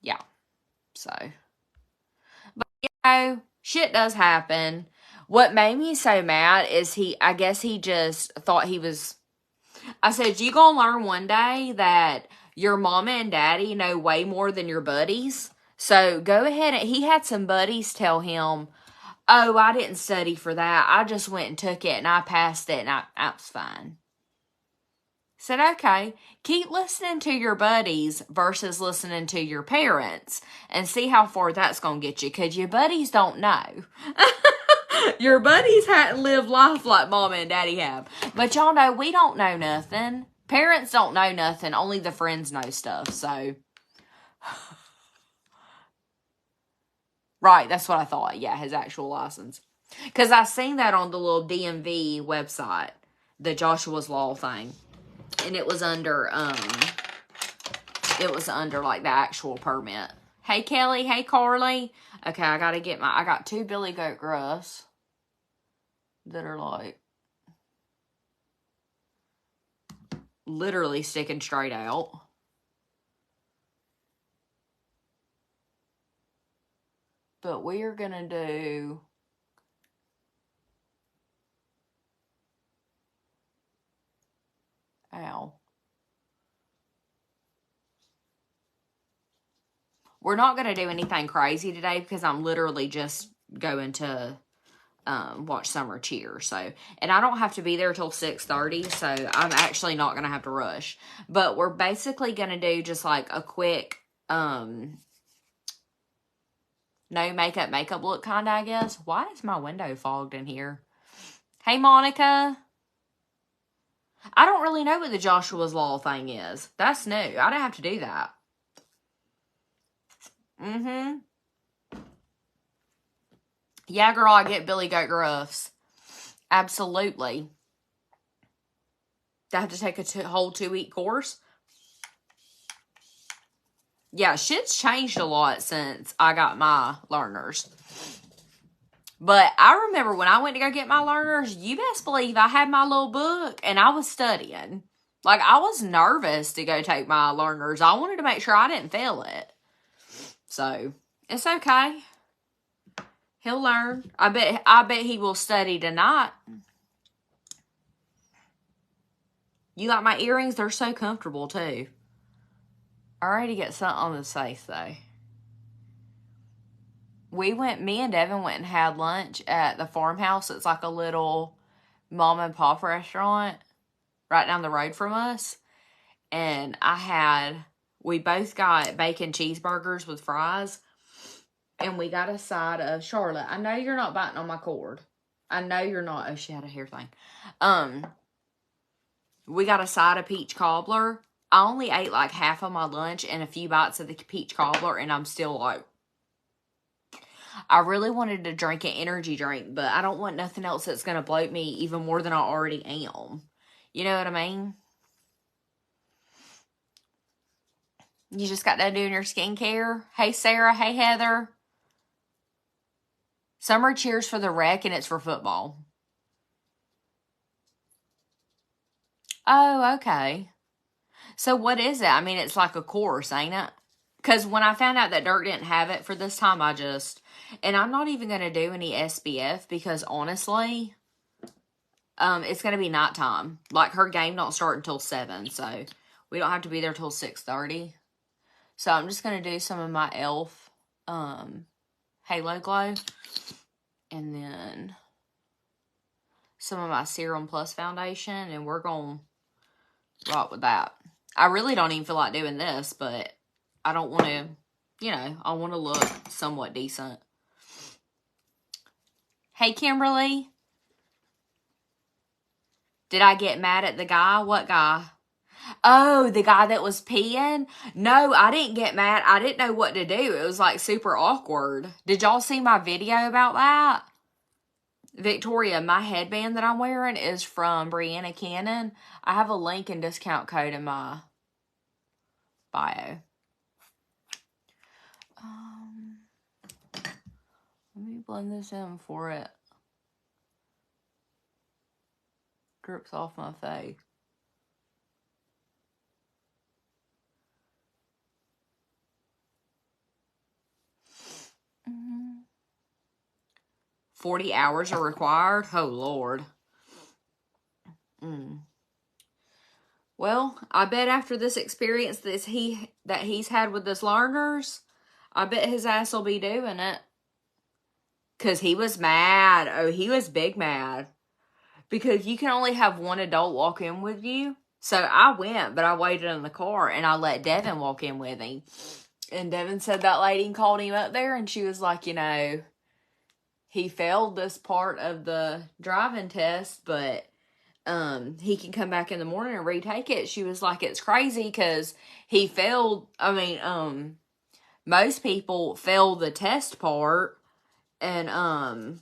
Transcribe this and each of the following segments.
yeah. So, but you know, shit does happen. What made me so mad is I guess he just thought he was, I said, you gonna learn one day that your mama and daddy know way more than your buddies. So go ahead, and he had some buddies tell him, oh, I didn't study for that. I just went and took it and I passed it and I was fine. Said, okay, keep listening to your buddies versus listening to your parents and see how far that's going to get you, because your buddies don't know. Your buddies hadn't lived life like mama and daddy have. But y'all know we don't know nothing. Parents don't know nothing. Only the friends know stuff. So, right, that's what I thought. Yeah, his actual license. Because I seen that on the little DMV website, the Joshua's Law thing. And it was under like the actual permit. Hey, Kelly. Hey, Carly. Okay, I got 2 Billy Goat Gruffs that are like literally sticking straight out. But we are going to do ow. We're not going to do anything crazy today because I'm literally just going to watch Summer Cheer. So, and I don't have to be there till 6:30, so I'm actually not going to have to rush. But we're basically going to do just like a quick no makeup look kind of, I guess. Why is my window fogged in here? Hey, Monica. I don't really know what the Joshua's Law thing is. That's new. I don't have to do that. Mm-hmm. Yeah, girl, I get Billy Goat Gruffs. Absolutely. I have to take a whole 2-week course. Yeah, shit's changed a lot since I got my learners. But I remember when I went to go get my learners, you best believe I had my little book and I was studying. Like, I was nervous to go take my learners. I wanted to make sure I didn't fail it. So, it's okay. He'll learn. I bet he will study tonight. You like my earrings? They're so comfortable, too. I already get something on the safe, though. Me and Devin went and had lunch at the farmhouse. It's like a little mom and pop restaurant right down the road from us. And we both got bacon cheeseburgers with fries. And we got a side of Charlotte. I know you're not biting on my cord. I know you're not. Oh, she had a hair thing. We got a side of peach cobbler. I only ate like half of my lunch and a few bites of the peach cobbler, and I'm still like, I really wanted to drink an energy drink, but I don't want nothing else that's going to bloat me even more than I already am. You know what I mean? You just got done doing your skincare. Hey, Sarah. Hey, Heather. Summer cheers for the wreck, and it's for football. Oh, okay. So what is it? I mean, it's like a course, ain't it? Because when I found out that Dirk didn't have it for this time, and I'm not even going to do any SBF because honestly, it's going to be nighttime. Like, her game don't start until 7, so we don't have to be there till 6:30. So I'm just going to do some of my e.l.f. Halo Glow. And then some of my Serum Plus foundation. And we're going to rock with that. I really don't even feel like doing this, but I don't want to, I want to look somewhat decent. Hey, Kimberly. Did I get mad at the guy? What guy? Oh, the guy that was peeing? No, I didn't get mad. I didn't know what to do. It was like super awkward. Did y'all see my video about that? Victoria, my headband that I'm wearing is from Brianna Cannon. I have a link and discount code in my bio. Let me blend this in before it drips off my face. 40 hours are required. Oh, Lord. Well, I bet after this experience that he's had with his learners, I bet his ass will be doing it. Because he was mad. Oh, he was big mad. Because you can only have one adult walk in with you. So I went, but I waited in the car, and I let Devin walk in with him. And Devin said that lady called him up there, and she was like, he failed this part of the driving test, but he can come back in the morning and retake it. She was like, it's crazy because he failed. I mean, most people fail the test part, and I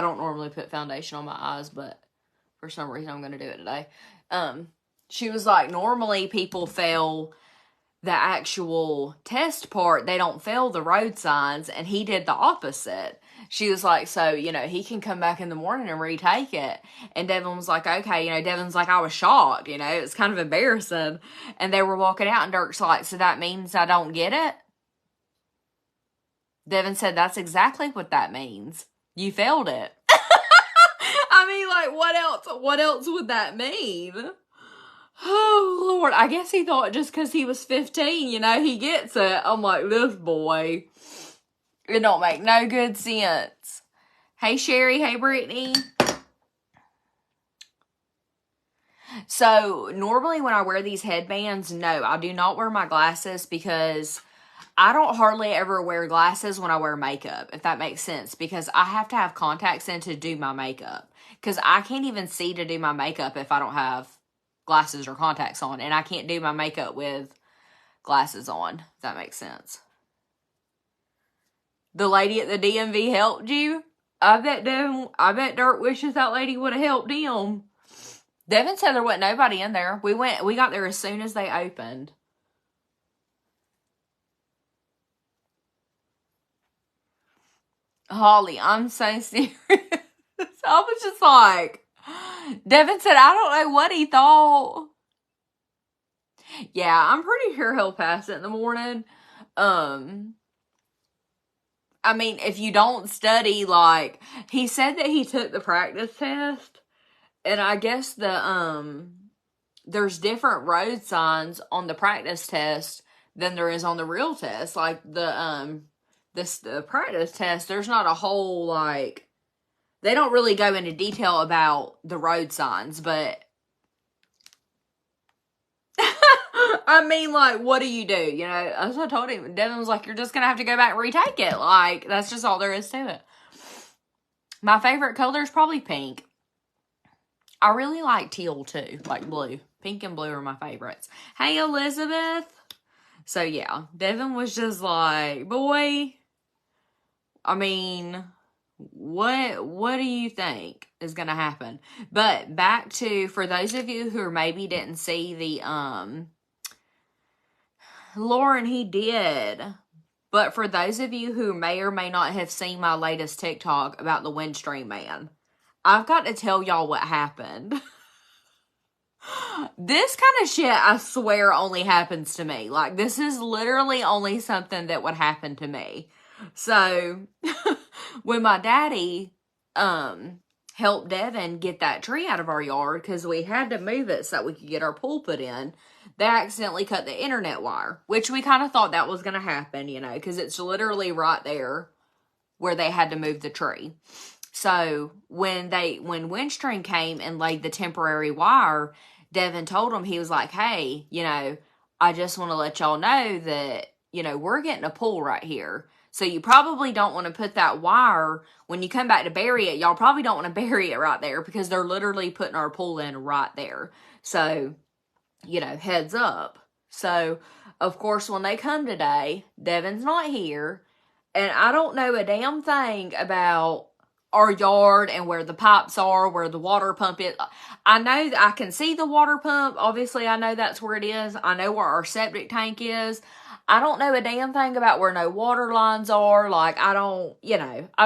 don't normally put foundation on my eyes, but for some reason I'm going to do it today. She was like, normally people fail the actual test part. They don't fail the road signs, and he did the opposite. She was like, so, he can come back in the morning and retake it. And Devin was like, okay, Devin's like, I was shocked, it's kind of embarrassing. And they were walking out, and Dirk's like, so that means I don't get it? Devin said, that's exactly what that means. You failed it. I mean, like, what else would that mean? Oh, Lord. I guess he thought just because he was 15, he gets it. I'm like, this boy. It don't make no good sense. Hey, Sherry. Hey, Brittany. So, normally when I wear these headbands, no, I do not wear my glasses because I don't hardly ever wear glasses when I wear makeup, if that makes sense, because I have to have contacts in to do my makeup, because I can't even see to do my makeup if I don't have glasses or contacts on, and I can't do my makeup with glasses on, if that makes sense. The lady at the DMV helped you? I bet Dirk wishes that lady would have helped him. Devin said there wasn't nobody in there. We got there as soon as they opened. Holly, I'm so serious. I was just like, Devin said, I don't know what he thought. Yeah, I'm pretty sure he'll pass it in the morning. I mean, if you don't study, like, he said that he took the practice test, and I guess there's different road signs on the practice test than there is on the real test. Like, the practice test, there's not a whole, like, they don't really go into detail about the road signs, but I mean, like, what do you do? As I told him, Devin was like, you're just going to have to go back and retake it. Like, that's just all there is to it. My favorite color is probably pink. I really like teal, too. Like blue. Pink and blue are my favorites. Hey, Elizabeth. So, yeah. Devin was just like, boy, I mean, what do you think is going to happen? But back to, for those of you who maybe didn't see the, Lauren, he did. But for those of you who may or may not have seen my latest TikTok about the Windstream man, I've got to tell y'all what happened. This kind of shit, I swear, only happens to me. Like, this is literally only something that would happen to me. So, when my daddy helped Devin get that tree out of our yard, because we had to move it so that we could get our pool put in, they accidentally cut the internet wire, which we kind of thought that was going to happen, because it's literally right there where they had to move the tree. So, when Windstream came and laid the temporary wire, Devin told him, he was like, hey, I just want to let y'all know that, we're getting a pool right here. So you probably don't want to put that wire, when you come back to bury it, y'all probably don't want to bury it right there, because they're literally putting our pool in right there. So, heads up. So, of course, when they come today, Devin's not here, and I don't know a damn thing about our yard and where the pipes are, where the water pump is. I know that I can see the water pump. Obviously, I know that's where it is. I know where our septic tank is. I don't know a damn thing about where no water lines are. Like, I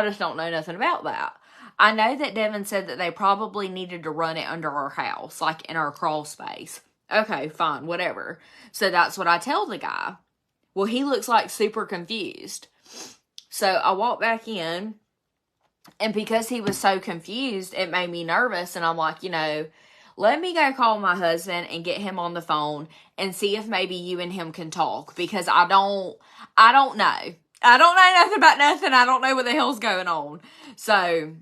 just don't know nothing about that. I know that Devin said that they probably needed to run it under our house, like in our crawl space. Okay, fine, whatever. So that's what I tell the guy. Well, he looks like super confused. So I walk back in, And because he was so confused, it made me nervous. And I'm like, let me go call my husband and get him on the phone and see if maybe you and him can talk, because I don't know. I don't know nothing about nothing. I don't know what the hell's going on. So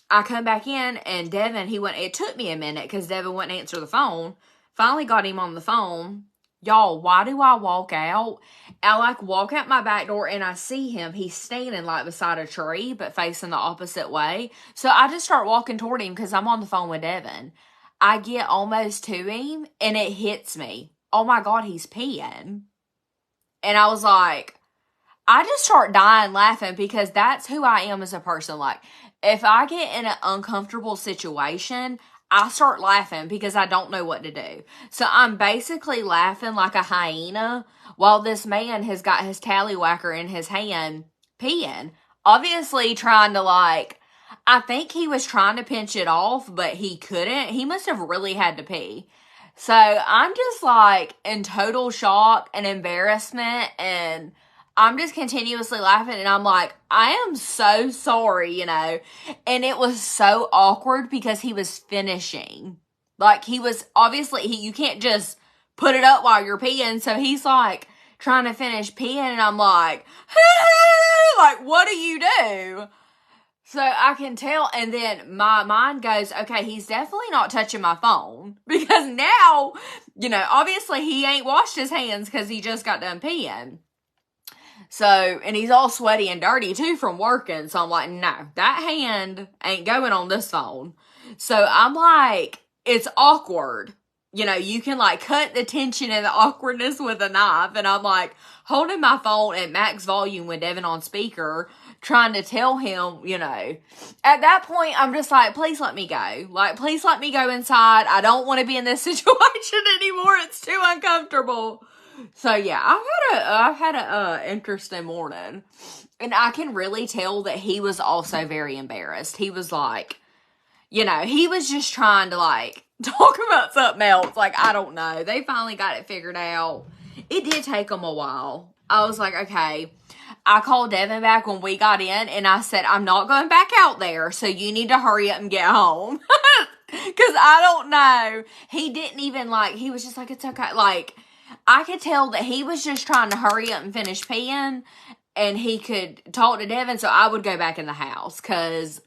I come back in, and Devin, it took me a minute because Devin wouldn't answer the phone. Finally got him on the phone. Y'all, why do I walk out? I walk out my back door and I see him. He's standing beside a tree, but facing the opposite way. So I just start walking toward him because I'm on the phone with Devin. I get almost to him and it hits me. Oh my God, he's peeing. And I was like, I just start dying laughing, because that's who I am as a person. If I get in an uncomfortable situation, I start laughing because I don't know what to do. So I'm basically laughing like a hyena while this man has got his tallywhacker in his hand peeing. Obviously trying to I think he was trying to pinch it off, but he couldn't. He must have really had to pee. So I'm just in total shock and embarrassment, and I'm just continuously laughing, and I'm like, I am so sorry, And it was so awkward because he was finishing. He was, obviously, you can't just put it up while you're peeing. So he's trying to finish peeing, and I'm like, what do you do? So I can tell, and then my mind goes, okay, he's definitely not touching my phone, because now, obviously he ain't washed his hands because he just got done peeing. So, and he's all sweaty and dirty too from working. So I'm like, no, that hand ain't going on this phone. So I'm like, it's awkward. You can cut the tension and the awkwardness with a knife. And I'm holding my phone at max volume with Devin on speaker, trying to tell him, at that point, I'm just please let me go. Please let me go inside. I don't want to be in this situation anymore. It's too uncomfortable. So yeah, I've had a interesting morning, and I can really tell that he was also very embarrassed. He was he was just trying to talk about something else. I don't know. They finally got it figured out. It did take them a while. I was like, okay. I called Devin back when we got in, and I said, I'm not going back out there, so you need to hurry up and get home. Because I don't know. He didn't even he was just it's okay. I could tell that he was just trying to hurry up and finish peeing, and he could talk to Devin, so I would go back in the house, because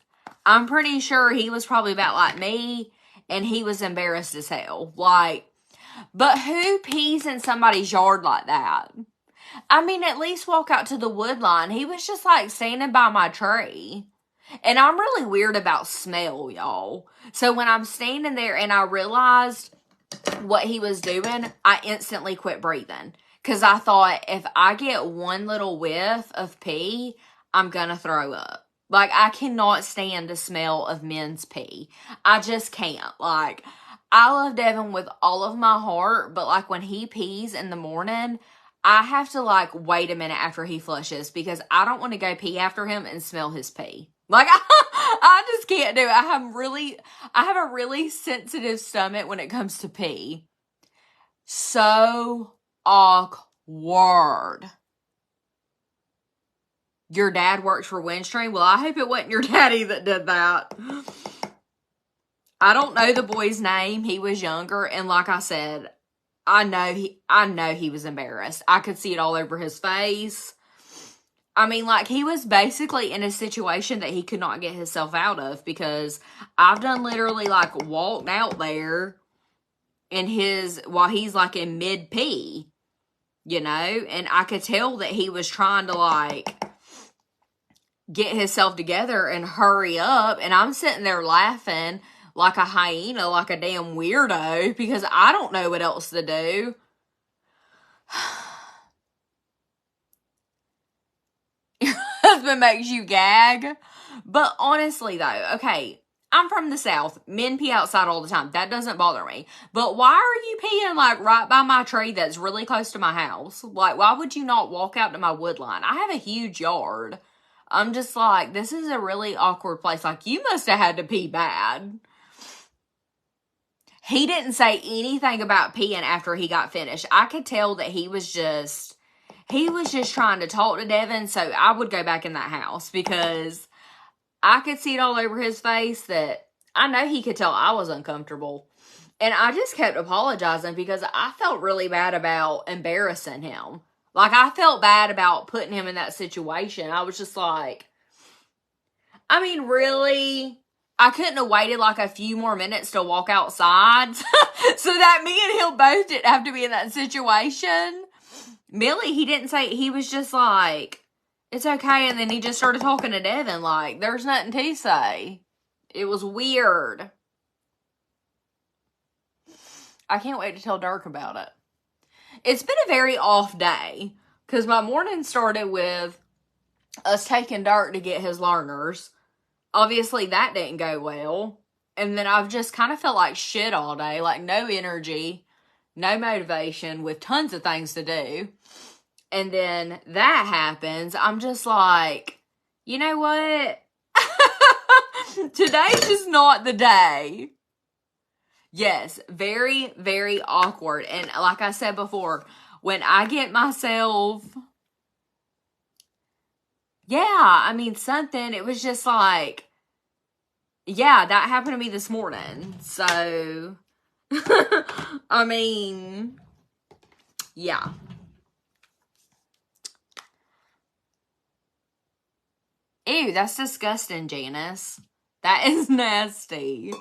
I'm pretty sure he was probably about like me, and he was embarrassed as hell. But who pees in somebody's yard like that? I mean, at least walk out to the wood line. He was just standing by my tree. And I'm really weird about smell, y'all. So when I'm standing there and I realized what he was doing, I instantly quit breathing. Because I thought, if I get one little whiff of pee, I'm going to throw up. I cannot stand the smell of men's pee. I just can't. I love Devin with all of my heart, but when he pees in the morning, I have to wait a minute after he flushes, because I don't want to go pee after him and smell his pee. I just can't do it. I have a really sensitive stomach when it comes to pee. So awkward. Your dad works for Windstream? Well, I hope it wasn't your daddy that did that. I don't know the boy's name. He was younger, and like I said, I know he was embarrassed. I could see it all over his face. I mean, he was basically in a situation that he could not get himself out of, because I've done literally walked out there while he's in mid pee, and I could tell that he was trying to get himself together and hurry up, and I'm sitting there laughing like a hyena, like a damn weirdo, because I don't know what else to do. Your husband makes you gag. But honestly though, okay, I'm from the South. Men pee outside all the time. That doesn't bother me. But why are you peeing right by my tree that's really close to my house? Why would you not walk out to my wood line? I have a huge yard. I'm just this is a really awkward place. You must have had to pee bad. He didn't say anything about peeing after he got finished. I could tell that he was just trying to talk to Devin, so I would go back in that house, because I could see it all over his face that I know he could tell I was uncomfortable. And I just kept apologizing because I felt really bad about embarrassing him. Like, I felt bad about putting him in that situation. I was just like, I mean, really? I couldn't have waited like a few more minutes to walk outside so that me and him both didn't have to be in that situation. Millie, he didn't say, he was just like, it's okay. And then he just started talking to Devin like, there's nothing to say. It was weird. I can't wait to tell Dirk about it. It's been a very off day because my morning started with us taking Dirk to get his learners. Obviously, that didn't go well. And then I've just kind of felt like shit all day. Like, no energy, no motivation, with tons of things to do. And then that happens. I'm just like, you know what? Today's just not the day. Yes, very, very awkward. And like I said before, when I get myself... Yeah, I mean, something, it was just like, yeah, that happened to me this morning. So, I mean, yeah. Ew, that's disgusting, Janice. That is nasty.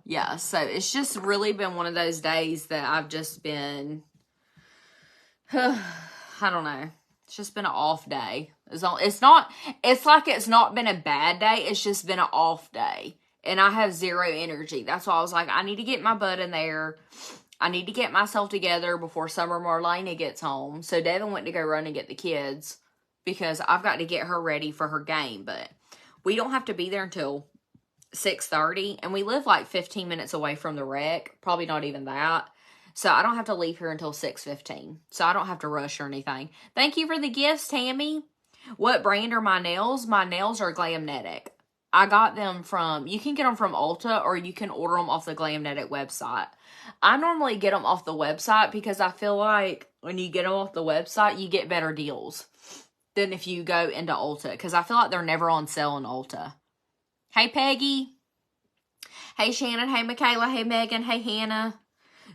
Yeah, so it's just really been one of those days that I've just been... I don't know. It's just been an off day. It's like it's not been a bad day. It's just been an off day. And I have zero energy. That's why I was like, I need to get my butt in there. I need to get myself together before Summer Marlena gets home. So Devin went to go run and get the kids because I've got to get her ready for her game. But we don't have to be there until 6:30. And we live like 15 minutes away from the wreck. Probably not even that. So I don't have to leave here until 6:15. So I don't have to rush or anything. Thank you for the gifts, Tammy. What brand are my nails? My nails are Glamnetic. I got them from, you can get them from Ulta or you can order them off the Glamnetic website. I normally get them off the website because I feel like when you get them off the website, you get better deals than if you go into Ulta. Because I feel like they're never on sale in Ulta. Hey, Peggy. Hey, Shannon. Hey, Michaela. Hey, Megan. Hey, Hannah.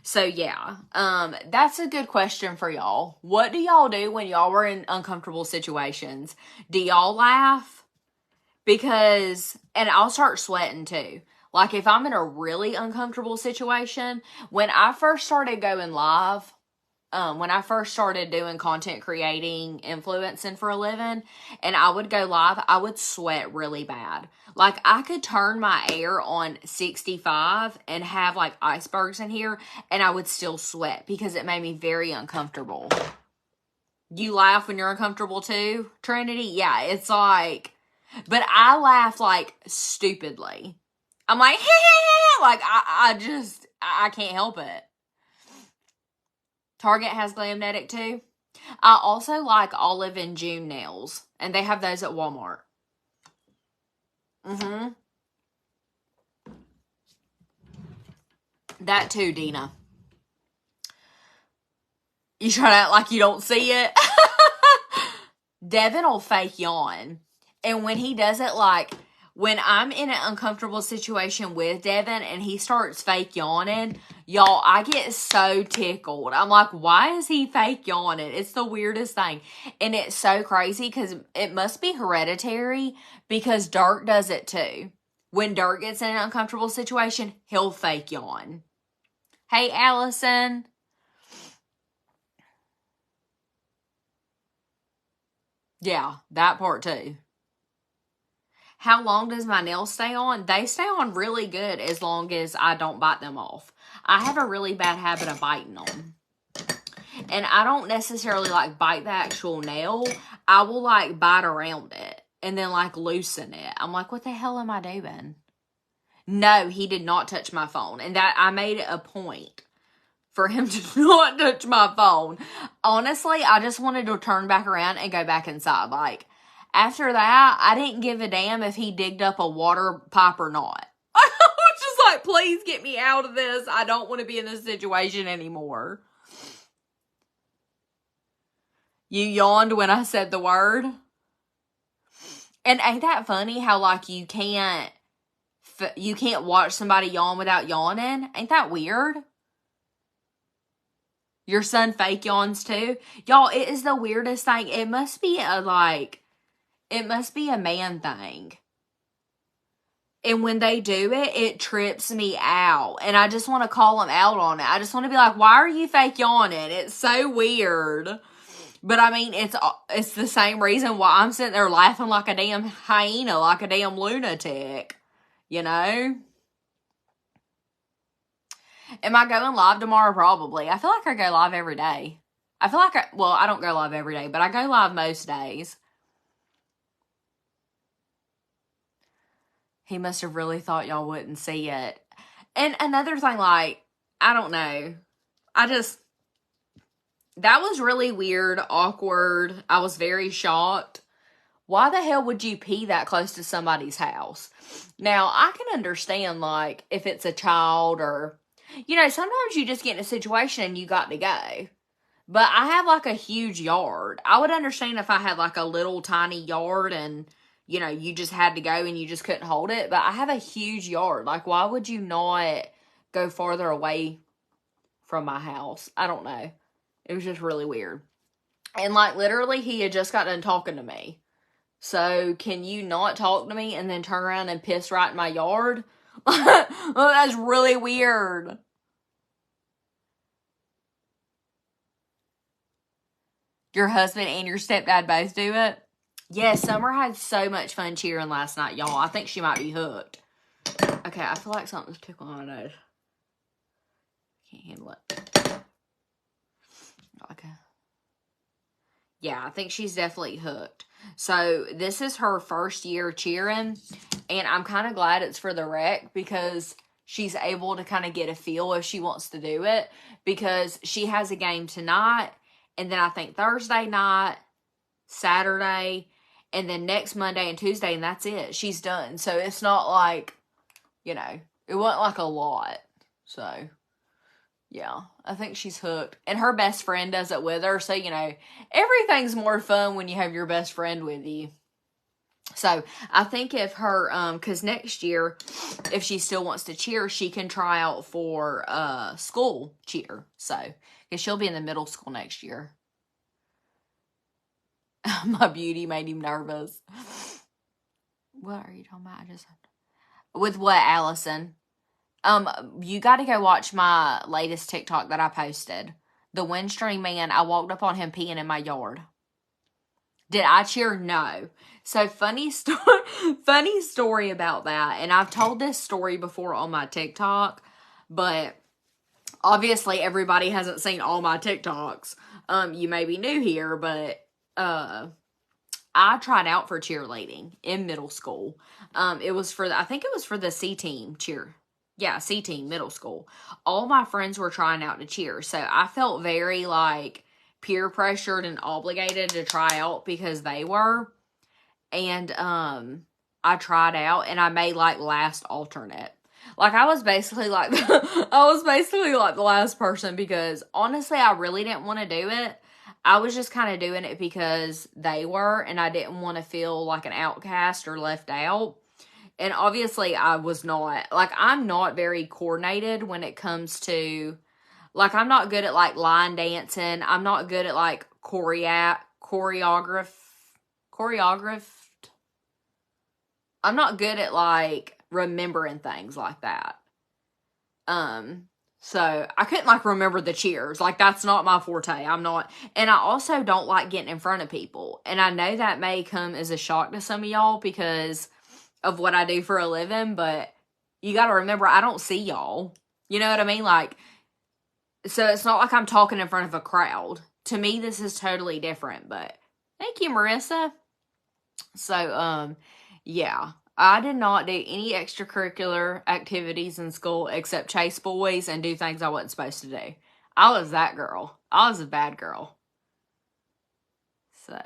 So, yeah, that's a good question for y'all. What do y'all do when y'all were in uncomfortable situations? Do y'all laugh? Because, and I'll start sweating too. Like, if I'm in a really uncomfortable situation, when I first started going live, when I first started doing content creating, influencing for a living, and I would go live, I would sweat really bad. Like, I could turn my air on 65 and have, like, icebergs in here, and I would still sweat because it made me very uncomfortable. You laugh when you're uncomfortable too, Trinity? Yeah, it's like, but I laugh, like, stupidly. I'm like, like, I can't help it. Target has Glamnetic too. I also like Olive and June nails. And they have those at Walmart. That too, Dina. You try to act like you don't see it? Devin will fake yawn. And when he does it, like, when I'm in an uncomfortable situation with Devin and he starts fake yawning, y'all, I get so tickled. I'm like, why is he fake yawning? It's the weirdest thing. And it's so crazy because it must be hereditary because Dirk does it too. When Dirk gets in an uncomfortable situation, he'll fake yawn. Hey, Allison. Yeah, that part too. How long does my nails stay on? They stay on really good as long as I don't bite them off. I have a really bad habit of biting them. And I don't necessarily like bite the actual nail. I will like bite around it and then like loosen it. I'm like, what the hell am I doing? No, he did not touch my phone. And that I made it a point for him to not touch my phone. Honestly, I just wanted to turn back around and go back inside. Like, after that, I didn't give a damn if he digged up a water pipe or not. I was just like, please get me out of this. I don't want to be in this situation anymore. You yawned when I said the word? And ain't that funny how, like, you can't watch somebody yawn without yawning? Ain't that weird? Your son fake yawns too? Y'all, it is the weirdest thing. It must be a man thing. And when they do it, it trips me out. And I just want to call them out on it. I just want to be like, why are you fake yawning? It's so weird. But I mean, it's the same reason why I'm sitting there laughing like a damn hyena, like a damn lunatic. You know? Am I going live tomorrow? Probably. I feel like I go live every day. I feel like I don't go live every day, but I go live most days. He must have really thought y'all wouldn't see it. And another thing, like, I don't know. That was really weird, awkward. I was very shocked. Why the hell would you pee that close to somebody's house? Now, I can understand, like, if it's a child or, you know, sometimes you just get in a situation and you got to go. But I have, like, a huge yard. I would understand if I had, like, a little tiny yard and, you know, you just had to go and you just couldn't hold it. But I have a huge yard. Like, why would you not go farther away from my house? I don't know. It was just really weird. And, like, literally, he had just got done talking to me. So, can you not talk to me and then turn around and piss right in my yard? Oh, that's really weird. Your husband and your stepdad both do it? Yes, Summer had so much fun cheering last night, y'all. I think she might be hooked. Okay, I feel like something's tickling my nose. Can't handle it. Okay. Yeah, I think she's definitely hooked. So, this is her first year cheering, and I'm kind of glad it's for the rec because she's able to kind of get a feel if she wants to do it, because she has a game tonight, and then I think Thursday night, Saturday, and then next Monday and Tuesday, and that's it. She's done. So, it's not like, you know, it wasn't like a lot. So, yeah, I think she's hooked. And her best friend does it with her. So, you know, everything's more fun when you have your best friend with you. So, I think if her, because next year, if she still wants to cheer, she can try out for school cheer. So, because she'll be in the middle school next year. My beauty made him nervous. What are you talking about? With what, Allison? You got to go watch my latest TikTok that I posted. The Windstream man, I walked up on him peeing in my yard. Did I cheer? No. So, funny story about that. And I've told this story before on my TikTok, but obviously everybody hasn't seen all my TikToks. You may be new here, but I tried out for cheerleading in middle school. It was for I think it was for the C team cheer. Yeah, C team, middle school. All my friends were trying out to cheer. So I felt very, like, peer pressured and obligated to try out because they were. And I tried out and I made, like, last alternate. Like, I was basically like the last person because, honestly, I really didn't want to do it. I was just kind of doing it because they were, and I didn't want to feel like an outcast or left out. And obviously, I was not. Like, I'm not very coordinated when it comes to, like, I'm not good at, like, line dancing. I'm not good at, like, choreographed. I'm not good at, like, remembering things like that. So I couldn't, like, remember the cheers. Like, that's not my forte. I'm not. And I also don't like getting in front of people. And I know that may come as a shock to some of y'all because of what I do for a living, but you got to remember, I don't see y'all. You know what I mean? Like, so it's not like I'm talking in front of a crowd. To me, this is totally different, but thank you, Marissa. So, yeah, I did not do any extracurricular activities in school except chase boys and do things I wasn't supposed to do. I was that girl. I was a bad girl. So,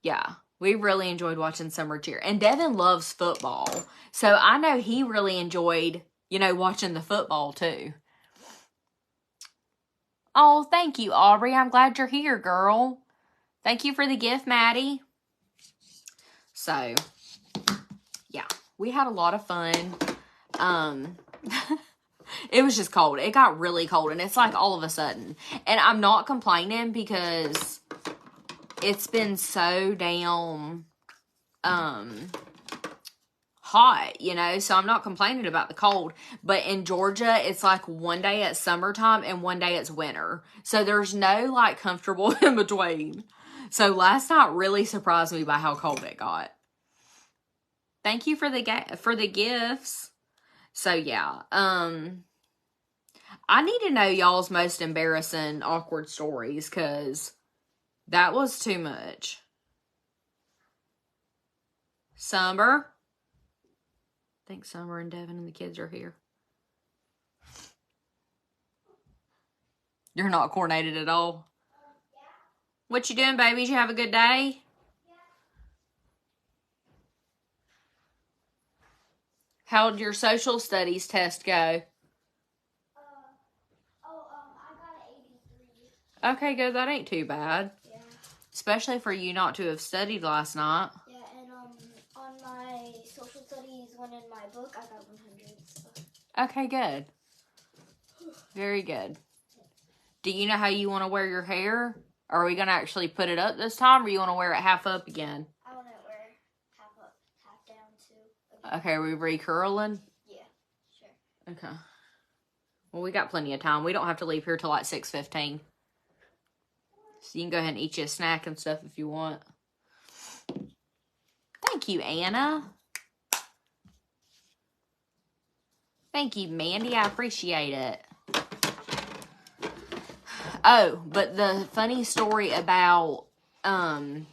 yeah, we really enjoyed watching summer cheer. And Devin loves football. So, I know he really enjoyed, you know, watching the football too. Oh, thank you, Aubrey. I'm glad you're here, girl. Thank you for the gift, Maddie. So, yeah, we had a lot of fun. It was just cold. It got really cold, and it's like all of a sudden. And I'm not complaining because it's been so damn hot, you know, so I'm not complaining about the cold. But in Georgia, it's like one day it's summertime and one day it's winter. So there's no like comfortable in between. So last night really surprised me by how cold it got. Thank you for the gifts. So yeah, I need to know y'all's most embarrassing, awkward stories, because that was too much. Summer. I think Summer and Devin and the kids are here. You're not coordinated at all? Yeah. What you doing, babies? You have a good day? Yeah. How did your social studies test go? I got an 83. Okay, good. That ain't too bad. Yeah. Especially for you not to have studied last night. Yeah, and on my social studies one in my book, I got 100. So. Okay, good. Very good. Do you know how you want to wear your hair? Are we going to actually put it up this time, or you want to wear it half up again? I want to wear half up, half down, too. Okay, are we re-curling? Yeah, sure. Okay. Well, we got plenty of time. We don't have to leave here till like 6:15. So you can go ahead and eat you a snack and stuff if you want. Thank you, Anna. Thank you, Mandy. I appreciate it. Oh, but the funny story about the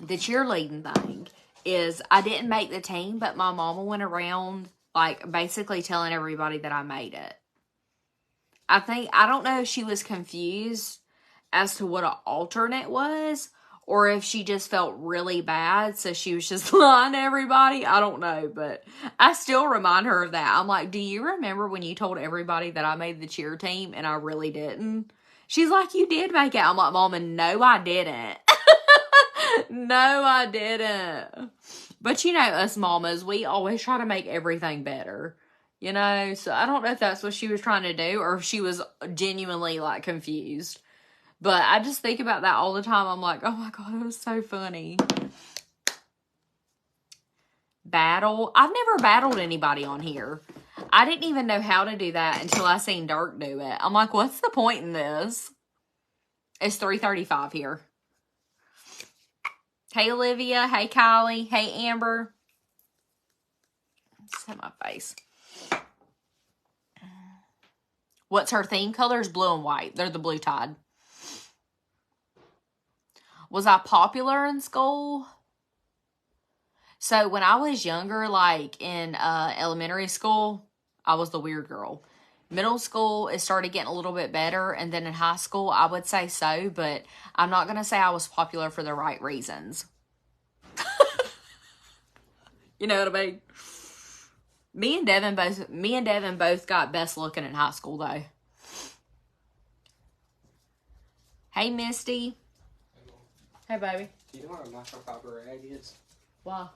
cheerleading thing is I didn't make the team, but my mama went around like basically telling everybody that I made it. I don't know if she was confused as to what an alternate was, or if she just felt really bad, so she was just lying to everybody. I don't know, but I still remind her of that. I'm like, do you remember when you told everybody that I made the cheer team and I really didn't? She's like, you did make it. I'm like, Mama, no, I didn't. No, I didn't. But you know us mamas, we always try to make everything better. You know, so I don't know if that's what she was trying to do or if she was genuinely like confused. But I just think about that all the time. I'm like, oh my God, it was so funny. Battle. I've never battled anybody on here. I didn't even know how to do that until I seen Dirk do it. I'm like, what's the point in this? It's 3:35 here. Hey, Olivia. Hey, Kylie. Hey, Amber. Just hit my face. What's her theme colors? Blue and white. They're the Blue Tide. Was I popular in school? So when I was younger, like in elementary school, I was the weird girl. Middle school, it started getting a little bit better. And then in high school, I would say so. But I'm not going to say I was popular for the right reasons. You know what I mean? Me and Devin both got best looking in high school, though. Hey, Misty. Hey, baby. Do you know what a microfiber rag is? Why?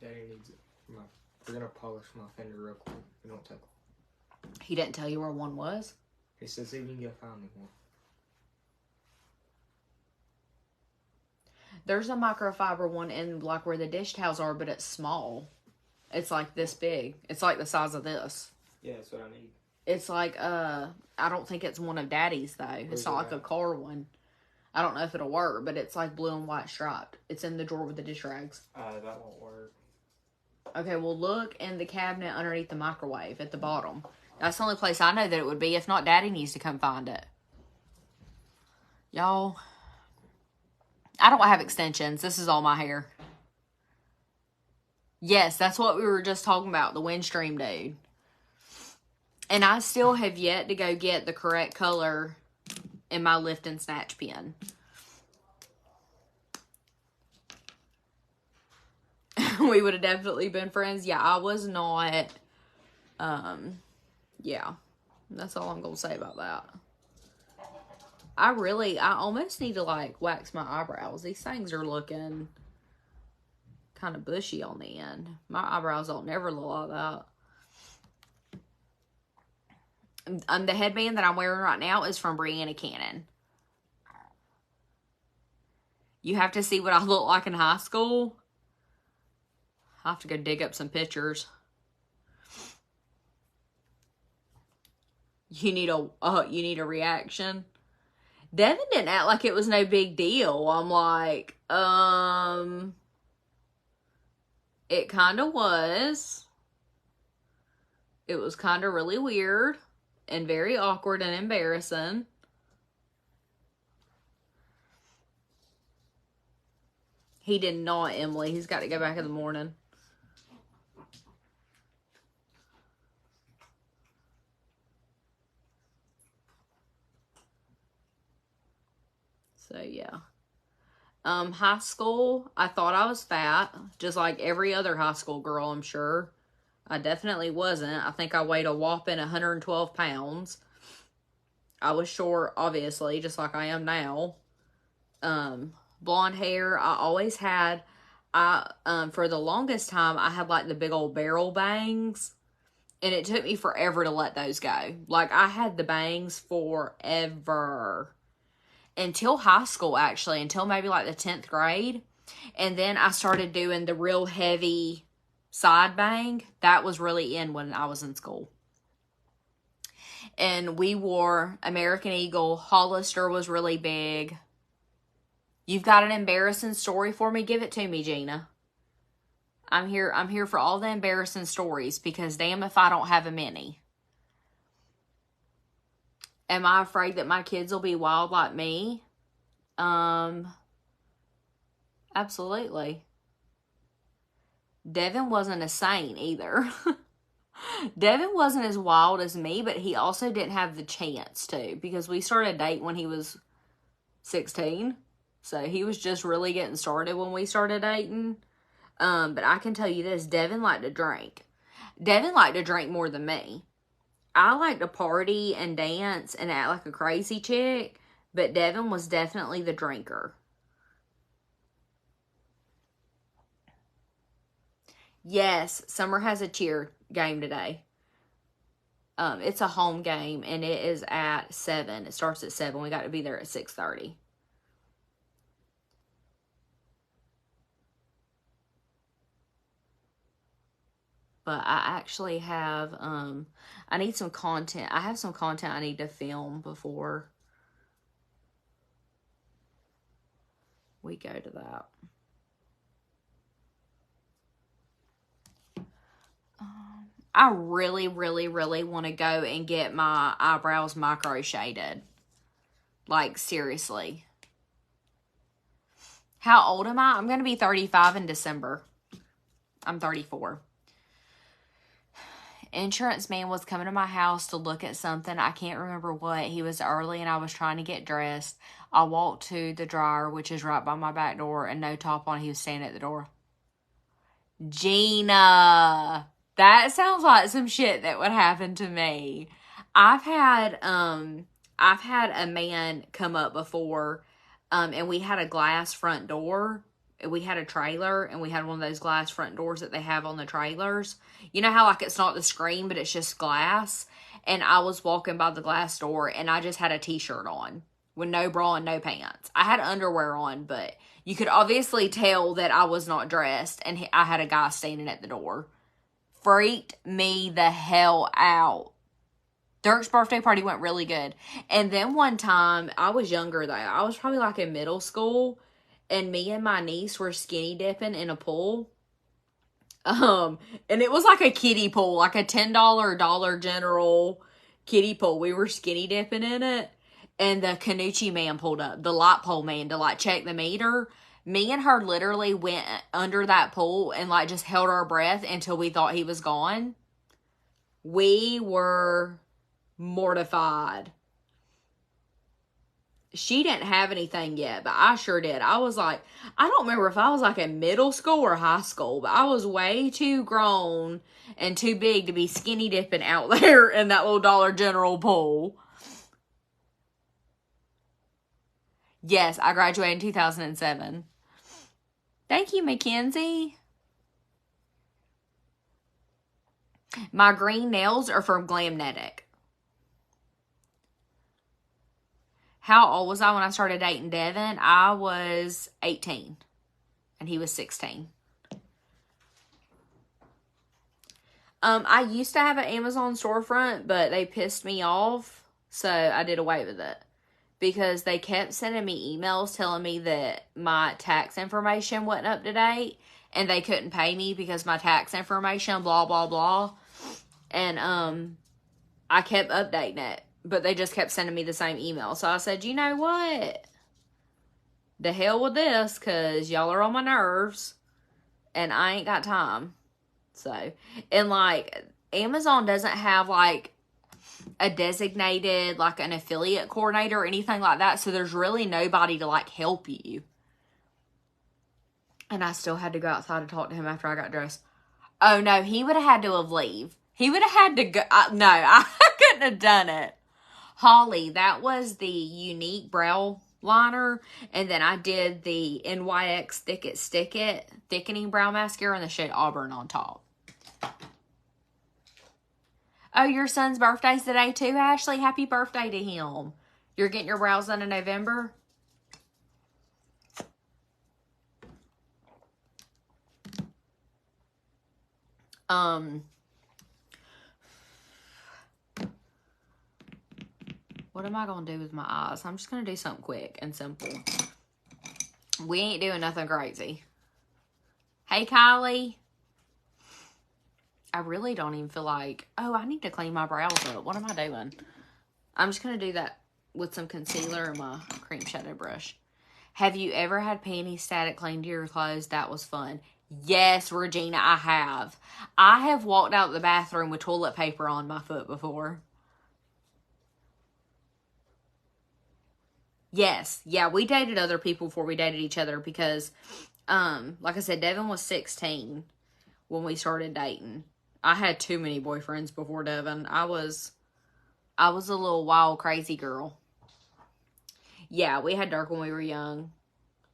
Daddy needs it. We're going to polish my fender real quick. We don't take one. He didn't tell you where one was? He says he can go find me one. There's a microfiber one in like where the dish towels are, but it's small. It's like this big. It's like the size of this. Yeah, that's what I need. It's like, I don't think it's one of Daddy's, though. It's not like a car one. I don't know if it'll work, but it's like blue and white striped. It's in the drawer with the dish rags. That won't work. Okay, well, look in the cabinet underneath the microwave at the bottom. That's the only place I know that it would be. If not, Daddy needs to come find it. Y'all, I don't have extensions. This is all my hair. Yes, that's what we were just talking about, the Windstream dude. And I still have yet to go get the correct color in my lift and snatch pen. We would have definitely been friends. Yeah, I was not. Yeah, that's all I'm going to say about that. I almost need to like wax my eyebrows. These things are looking kind of bushy on the end. My eyebrows don't never look like that. The headband that I'm wearing right now is from Brianna Cannon. You have to see what I look like in high school. I have to go dig up some pictures. You need a reaction. Devin didn't act like it was no big deal. I'm like, it kind of was. It was kind of really weird and very awkward and embarrassing. He did not, Emily. He's got to go back in the morning. So, yeah. High school, I thought I was fat, just like every other high school girl, I'm sure. I definitely wasn't. I think I weighed a whopping 112 pounds. I was short, obviously, just like I am now. Blonde hair, I always had. For the longest time, I had like the big old barrel bangs. And it took me forever to let those go. Like, I had the bangs forever. Until high school, actually. Until maybe like the 10th grade. And then I started doing the real heavy side bang. That was really in when I was in school. And we wore American Eagle. Hollister was really big. You've got an embarrassing story for me? Give it to me, Gina. I'm here for all the embarrassing stories, because damn if I don't have a many. Am I afraid that my kids will be wild like me? Absolutely. Devin wasn't a saint either. Devin wasn't as wild as me, but he also didn't have the chance to, because we started dating when he was 16. So he was just really getting started when we started dating. But I can tell you this, Devin liked to drink. Devin liked to drink more than me. I like to party and dance and act like a crazy chick, but Devin was definitely the drinker. Yes, Summer has a cheer game today. It's a home game, and it is at 7. It starts at 7. We got to be there at 6:30. But I actually have, I need some content. I have some content I need to film before we go to that. I really, really, really want to go and get my eyebrows micro shaded. Like, seriously. How old am I? I'm going to be 35 in December. I'm 34. Insurance man was coming to my house to look at something. I can't remember what. He was early and I was trying to get dressed. I walked to the dryer, which is right by my back door, and no top on. He was standing at the door. Gina, that sounds like some shit that would happen to me. I've had a man come up before, and we had a glass front door. We had a trailer, and we had one of those glass front doors that they have on the trailers. You know how, like, it's not the screen, but it's just glass? And I was walking by the glass door, and I just had a t-shirt on with no bra and no pants. I had underwear on, but you could obviously tell that I was not dressed, and I had a guy standing at the door. Freaked me the hell out. Dirk's birthday party went really good. And then one time, I was younger though. I was probably like in middle school, and me and my niece were skinny dipping in a pool. And it was like a kiddie pool, like a $10 Dollar General kiddie pool. We were skinny dipping in it, and the Canucci man pulled up, the light pole man, to like check the meter. Me and her literally went under that pool and like just held our breath until we thought he was gone. We were mortified. She didn't have anything yet, but I sure did. I was like, I don't remember if I was like in middle school or high school, but I was way too grown and too big to be skinny dipping out there in that little Dollar General pool. Yes, I graduated in 2007. Thank you, Mackenzie. My green nails are from Glamnetic. How old was I when I started dating Devin? I was 18 and he was 16. I used to have an Amazon storefront, but they pissed me off, so I did away with it. Because they kept sending me emails telling me that my tax information wasn't up to date, and they couldn't pay me because my tax information, blah, blah, blah. And, I kept updating it, but they just kept sending me the same email. So I said, you know what? The hell with this, because y'all are on my nerves, and I ain't got time. So, and like, Amazon doesn't have like a designated, like an affiliate coordinator or anything like that. So there's really nobody to like help you. And I still had to go outside to talk to him after I got dressed. Oh no, he would have had to have leave. He would have had to go. No, I couldn't have done it. Holly, that was the Unique Brow Liner. And then I did the NYX Stick It Thickening Brow Mascara in the shade Auburn on top. Oh, your son's birthday's today too, Ashley? Happy birthday to him. You're getting your brows done in November? What am I going to do with my eyes? I'm just going to do something quick and simple. We ain't doing nothing crazy. Hey, Kylie. I really don't even feel like, oh, I need to clean my brows up. What am I doing? I'm just going to do that with some concealer and my cream shadow brush. Have you ever had panty static cleaned to your clothes? That was fun. Yes, Regina, I have. I have walked out the bathroom with toilet paper on my foot before. Yes. Yeah, we dated other people before we dated each other because, like I said, Devin was 16 when we started dating. I had too many boyfriends before Devin. I was a little wild, crazy girl. Yeah, we had dark when we were young.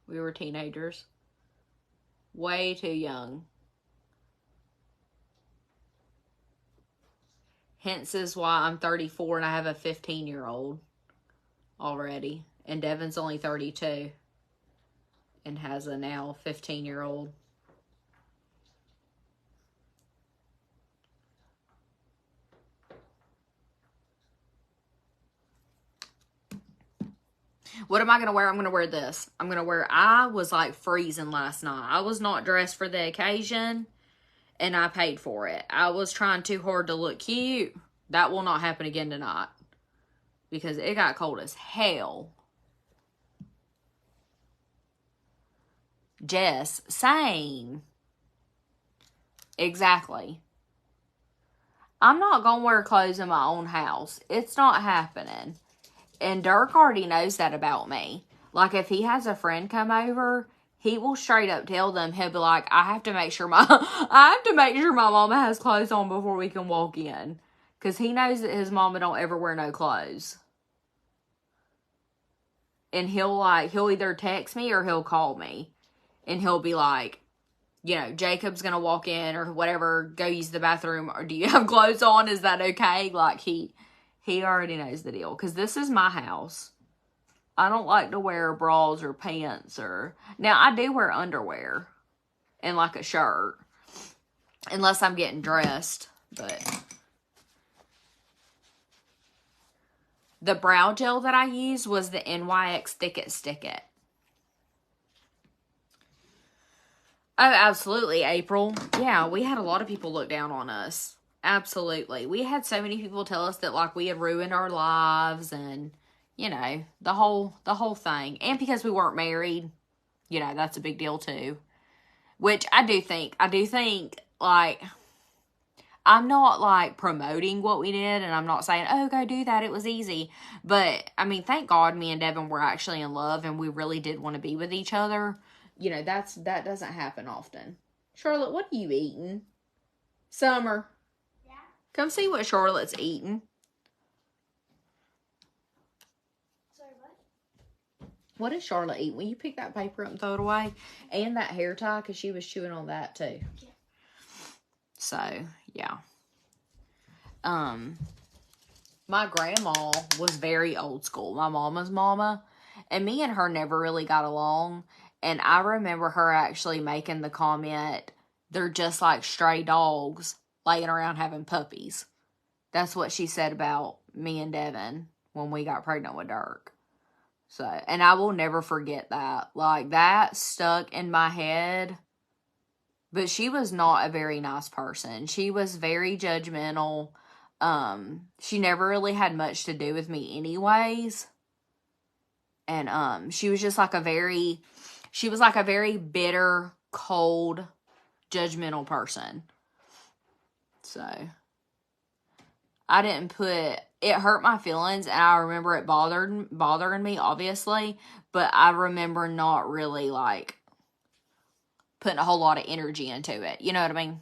We were teenagers. Way too young. Hence is why I'm 34 and I have a 15-year-old already. And Devin's only 32 and has a now 15-year-old. What am I going to wear? I'm going to wear this. I was like freezing last night. I was not dressed for the occasion and I paid for it. I was trying too hard to look cute. That will not happen again tonight because it got cold as hell. Jess, same. Exactly. I'm not going to wear clothes in my own house. It's not happening. And Dirk already knows that about me. Like, if he has a friend come over, he will straight up tell them, he'll be like, I have to make sure my mama has clothes on before we can walk in. Because he knows that his mama don't ever wear no clothes. And he'll either text me or he'll call me. And he'll be like, you know, Jacob's going to walk in or whatever, go use the bathroom. Or do you have clothes on? Is that okay? Like, he already knows the deal. Because this is my house. I don't like to wear bras or pants or... Now, I do wear underwear. And like a shirt. Unless I'm getting dressed. But... The brow gel that I used was the NYX Stick It. Oh, absolutely, April. Yeah, we had a lot of people look down on us. Absolutely. We had so many people tell us that, like, we had ruined our lives and, you know, the whole thing. And because we weren't married, you know, that's a big deal, too. Which I do think, like, I'm not, like, promoting what we did, and I'm not saying, oh, go do that, it was easy. But, I mean, thank God me and Devin were actually in love, and we really did want to be with each other. You know, that doesn't happen often. Charlotte, what are you eating? Summer. Yeah? Come see what Charlotte's eating. Sorry, what? What is Charlotte eating? Will you pick that paper up and throw it away? And that hair tie, because she was chewing on that too. Yeah. So, yeah. my grandma was very old school, my mama's mama, and me and her never really got along. And I remember her actually making the comment, they're just like stray dogs laying around having puppies. That's what she said about me and Devin when we got pregnant with Dirk. So, and I will never forget that. Like, that stuck in my head. But she was not a very nice person. She was very judgmental. She never really had much to do with me anyways. And she was just like a very bitter, cold, judgmental person. So I didn't it hurt my feelings, and I remember it bothering me, obviously, but I remember not really like putting a whole lot of energy into it. You know what I mean?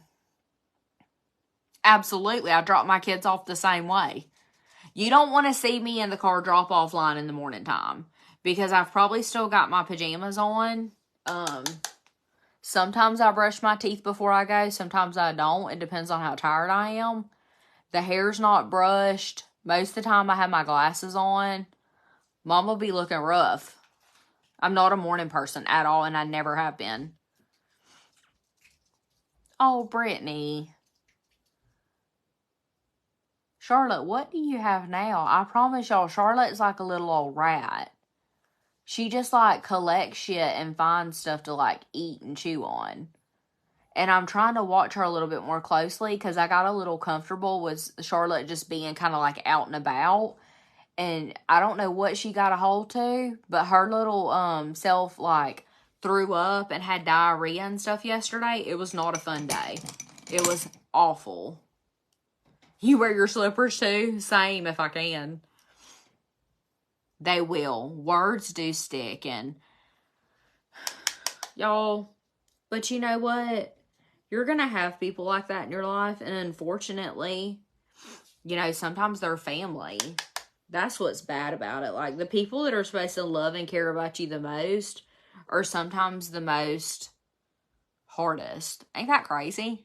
Absolutely. I drop my kids off the same way. You don't want to see me in the car drop-off line in the morning time, because I've probably still got my pajamas on. Sometimes I brush my teeth before I go. Sometimes I don't. It depends on how tired I am. The hair's not brushed. Most of the time I have my glasses on. Mom will be looking rough. I'm not a morning person at all, and I never have been. Oh, Brittany. Charlotte, what do you have now? I promise y'all, Charlotte's like a little old rat. She just like collects shit and finds stuff to like eat and chew on. And I'm trying to watch her a little bit more closely, because I got a little comfortable with Charlotte just being kind of like out and about. And I don't know what she got a hold to, but her little self like threw up and had diarrhea and stuff yesterday. It was not a fun day. It was awful. You wear your slippers too? Same if I can. They will. Words do stick, and y'all, but you know what? You're going to have people like that in your life, and unfortunately, you know, sometimes they're family. That's what's bad about it. Like, the people that are supposed to love and care about you the most are sometimes the most hardest. Ain't that crazy?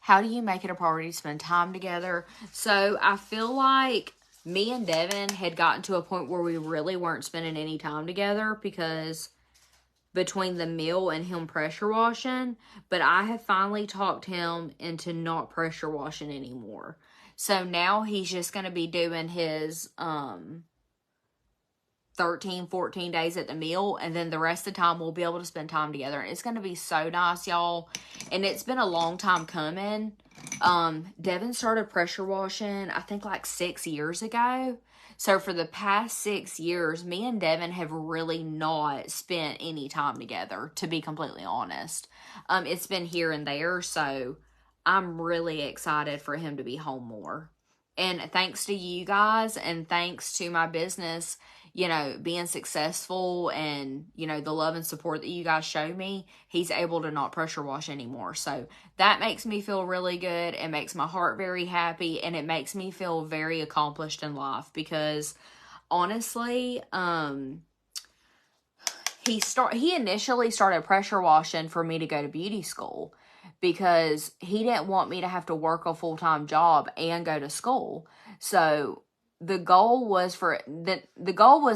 How do you make it a priority to spend time together? So, I feel like me and Devin had gotten to a point where we really weren't spending any time together, because between the meal and him pressure washing, but I have finally talked him into not pressure washing anymore. So now he's just going to be doing his 13, 14 days at the meal, and then the rest of the time we'll be able to spend time together. And it's going to be so nice, y'all. And it's been a long time coming. Devin started pressure washing, I think like 6 years ago. So for the past 6 years, me and Devin have really not spent any time together, to be completely honest. It's been here and there, so I'm really excited for him to be home more. And thanks to you guys, and thanks to my business, you know, being successful, and, you know, the love and support that you guys show me, he's able to not pressure wash anymore. So that makes me feel really good. It makes my heart very happy, and it makes me feel very accomplished in life, because honestly, he initially started pressure washing for me to go to beauty school, because he didn't want me to have to work a full-time job and go to school. So the goal was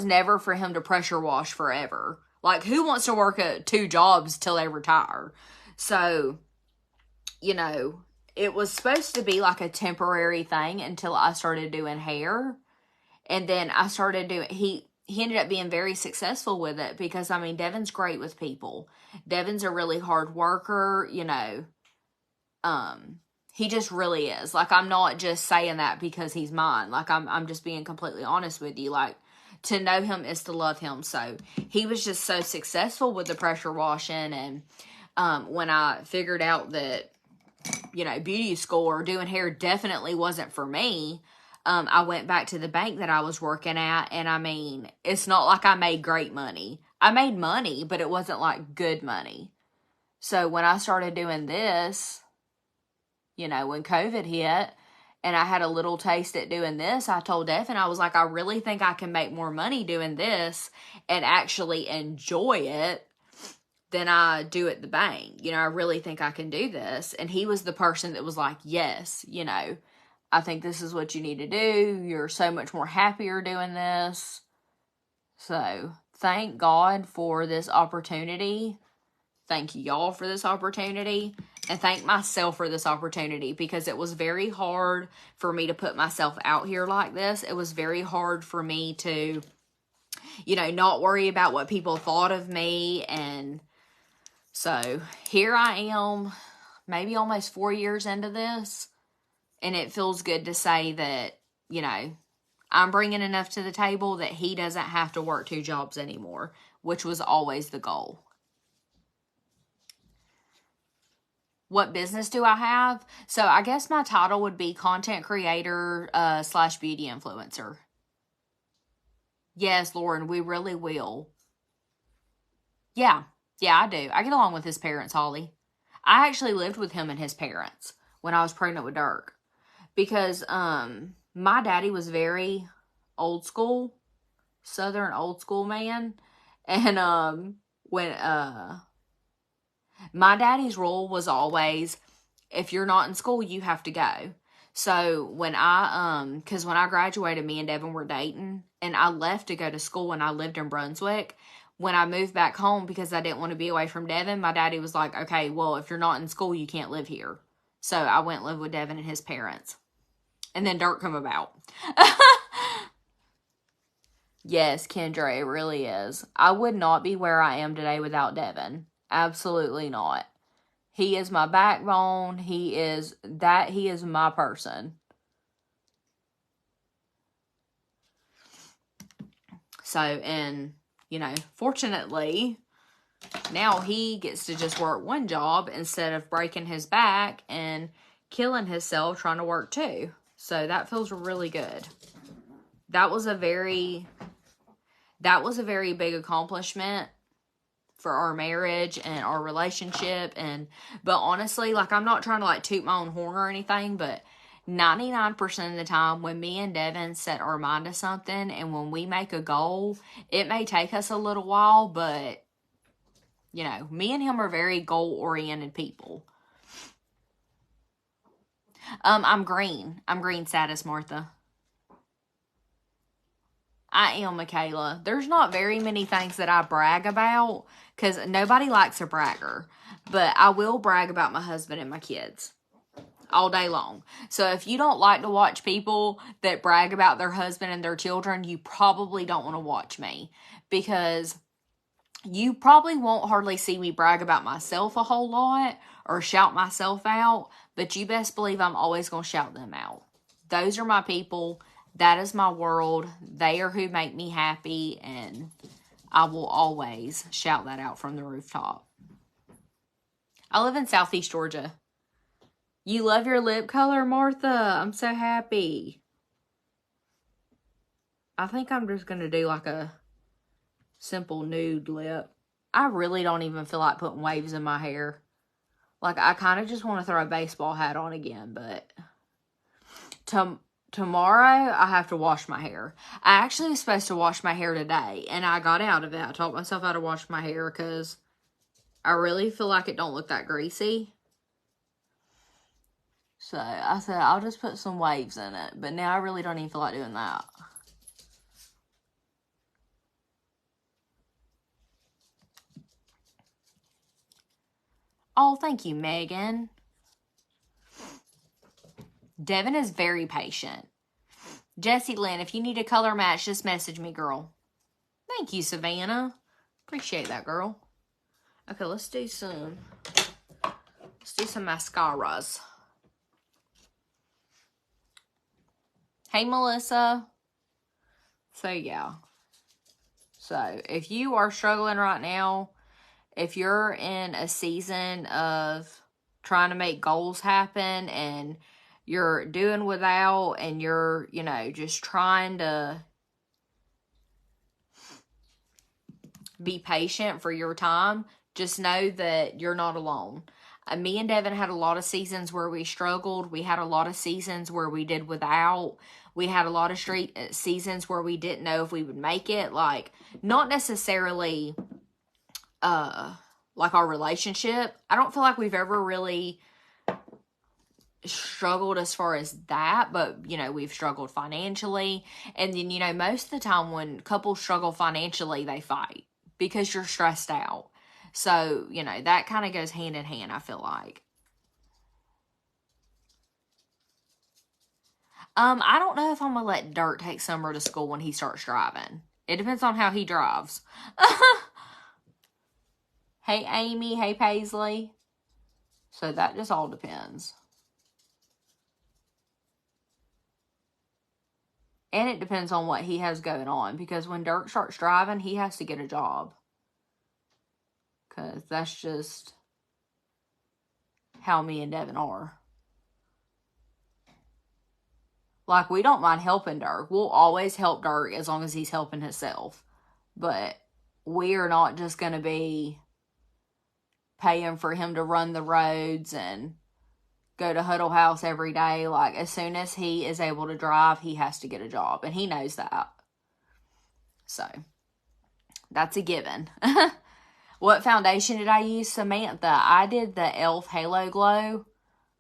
never for him to pressure wash forever. Like, who wants to work at 2 jobs till they retire? So, you know, it was supposed to be like a temporary thing until I started doing hair. And then I started doing, he ended up being very successful with it, because, I mean, Devin's great with people. Devin's a really hard worker, you know. He just really is. Like, I'm not just saying that because he's mine. Like, I'm just being completely honest with you. Like, to know him is to love him. So he was just so successful with the pressure washing. And when I figured out that, you know, beauty school or doing hair definitely wasn't for me, I went back to the bank that I was working at. And I mean, it's not like I made great money. I made money, but it wasn't like good money. So when I started doing this, you know, when COVID hit and I had a little taste at doing this, I told Devin, I was like, I really think I can make more money doing this and actually enjoy it than I do at the bank. You know, I really think I can do this. And he was the person that was like, yes, you know, I think this is what you need to do. You're so much more happier doing this. So thank God for this opportunity. Thank y'all for this opportunity. And thank myself for this opportunity, because it was very hard for me to put myself out here like this. It was very hard for me to, you know, not worry about what people thought of me. And so here I am, maybe almost 4 years into this. And it feels good to say that, you know, I'm bringing enough to the table that he doesn't have to work 2 jobs anymore, which was always the goal. What business do I have? So I guess my title would be content creator / beauty influencer. Yes, Lauren, we really will. Yeah, I do. I get along with his parents, Holly. I actually lived with him and his parents when I was pregnant with Dirk. Because my daddy was very old school, Southern old school man. And when my daddy's rule was always, if you're not in school, you have to go. So when because when I graduated, me and Devin were dating, and I left to go to school when I lived in Brunswick. When I moved back home, because I didn't want to be away from Devin, my daddy was like, okay, well, if you're not in school, you can't live here. So I went and lived with Devin and his parents. And then Dirk come about. Yes, Kendra, it really is. I would not be where I am today without Devin. Absolutely not. He is my backbone. He is my person. So, and, you know, fortunately, now he gets to just work 1 job instead of breaking his back and killing himself trying to work 2. So that feels really good. That was a very big accomplishment for our marriage and our relationship. But honestly, like, I'm not trying to like toot my own horn or anything, but 99% of the time when me and Devin set our mind to something, and when we make a goal, it may take us a little while, but you know, me and him are very goal-oriented people. I'm green. I'm green status, Martha. I am, Michaela. There's not very many things that I brag about, because nobody likes a bragger. But I will brag about my husband and my kids all day long. So if you don't like to watch people that brag about their husband and their children, you probably don't want to watch me, because you probably won't hardly see me brag about myself a whole lot or shout myself out, but you best believe I'm always going to shout them out. Those are my people. That is my world. They are who make me happy, and I will always shout that out from the rooftop. I live in Southeast Georgia. You love your lip color, Martha. I'm so happy. I think I'm just going to do like a simple nude lip. I really don't even feel like putting waves in my hair. Like, I kind of just want to throw a baseball hat on again, but tomorrow I have to wash my hair. I actually was supposed to wash my hair today, and I got out of it. I taught myself how to wash my hair because I really feel like it don't look that greasy. So I said I'll just put some waves in it, but now I really don't even feel like doing that. Oh, thank you, Megan. Devin is very patient. Jessie Lynn, if you need a color match, just message me, girl. Thank you, Savannah. Appreciate that, girl. Okay, let's do some mascaras. Hey, Melissa. So, yeah. So, if you are struggling right now, if you're in a season of trying to make goals happen and you're doing without, and you're, you know, just trying to be patient for your time, just know that you're not alone. Me and Devin had a lot of seasons where we struggled. We had a lot of seasons where we did without. We had a lot of seasons where we didn't know if we would make it. Like, not necessarily, like our relationship. I don't feel like we've ever really struggled as far as that, but you know, we've struggled financially. And then, you know, most of the time when couples struggle financially, they fight because you're stressed out. So, you know, that kind of goes hand in hand, I feel like. I don't know if I'm gonna let Dirk take Summer to school when he starts driving. It depends on how he drives. Hey, Amy. Hey, Paisley. So that just all depends. And it depends on what he has going on. Because when Dirk starts driving, he has to get a job. Because that's just how me and Devin are. Like, we don't mind helping Dirk. We'll always help Dirk as long as he's helping himself. But we are not just going to be paying for him to run the roads and go to Huddle House every day. Like, as soon as he is able to drive, he has to get a job. And he knows that. So, that's a given. What foundation did I use? Samantha, I did the e.l.f. Halo Glow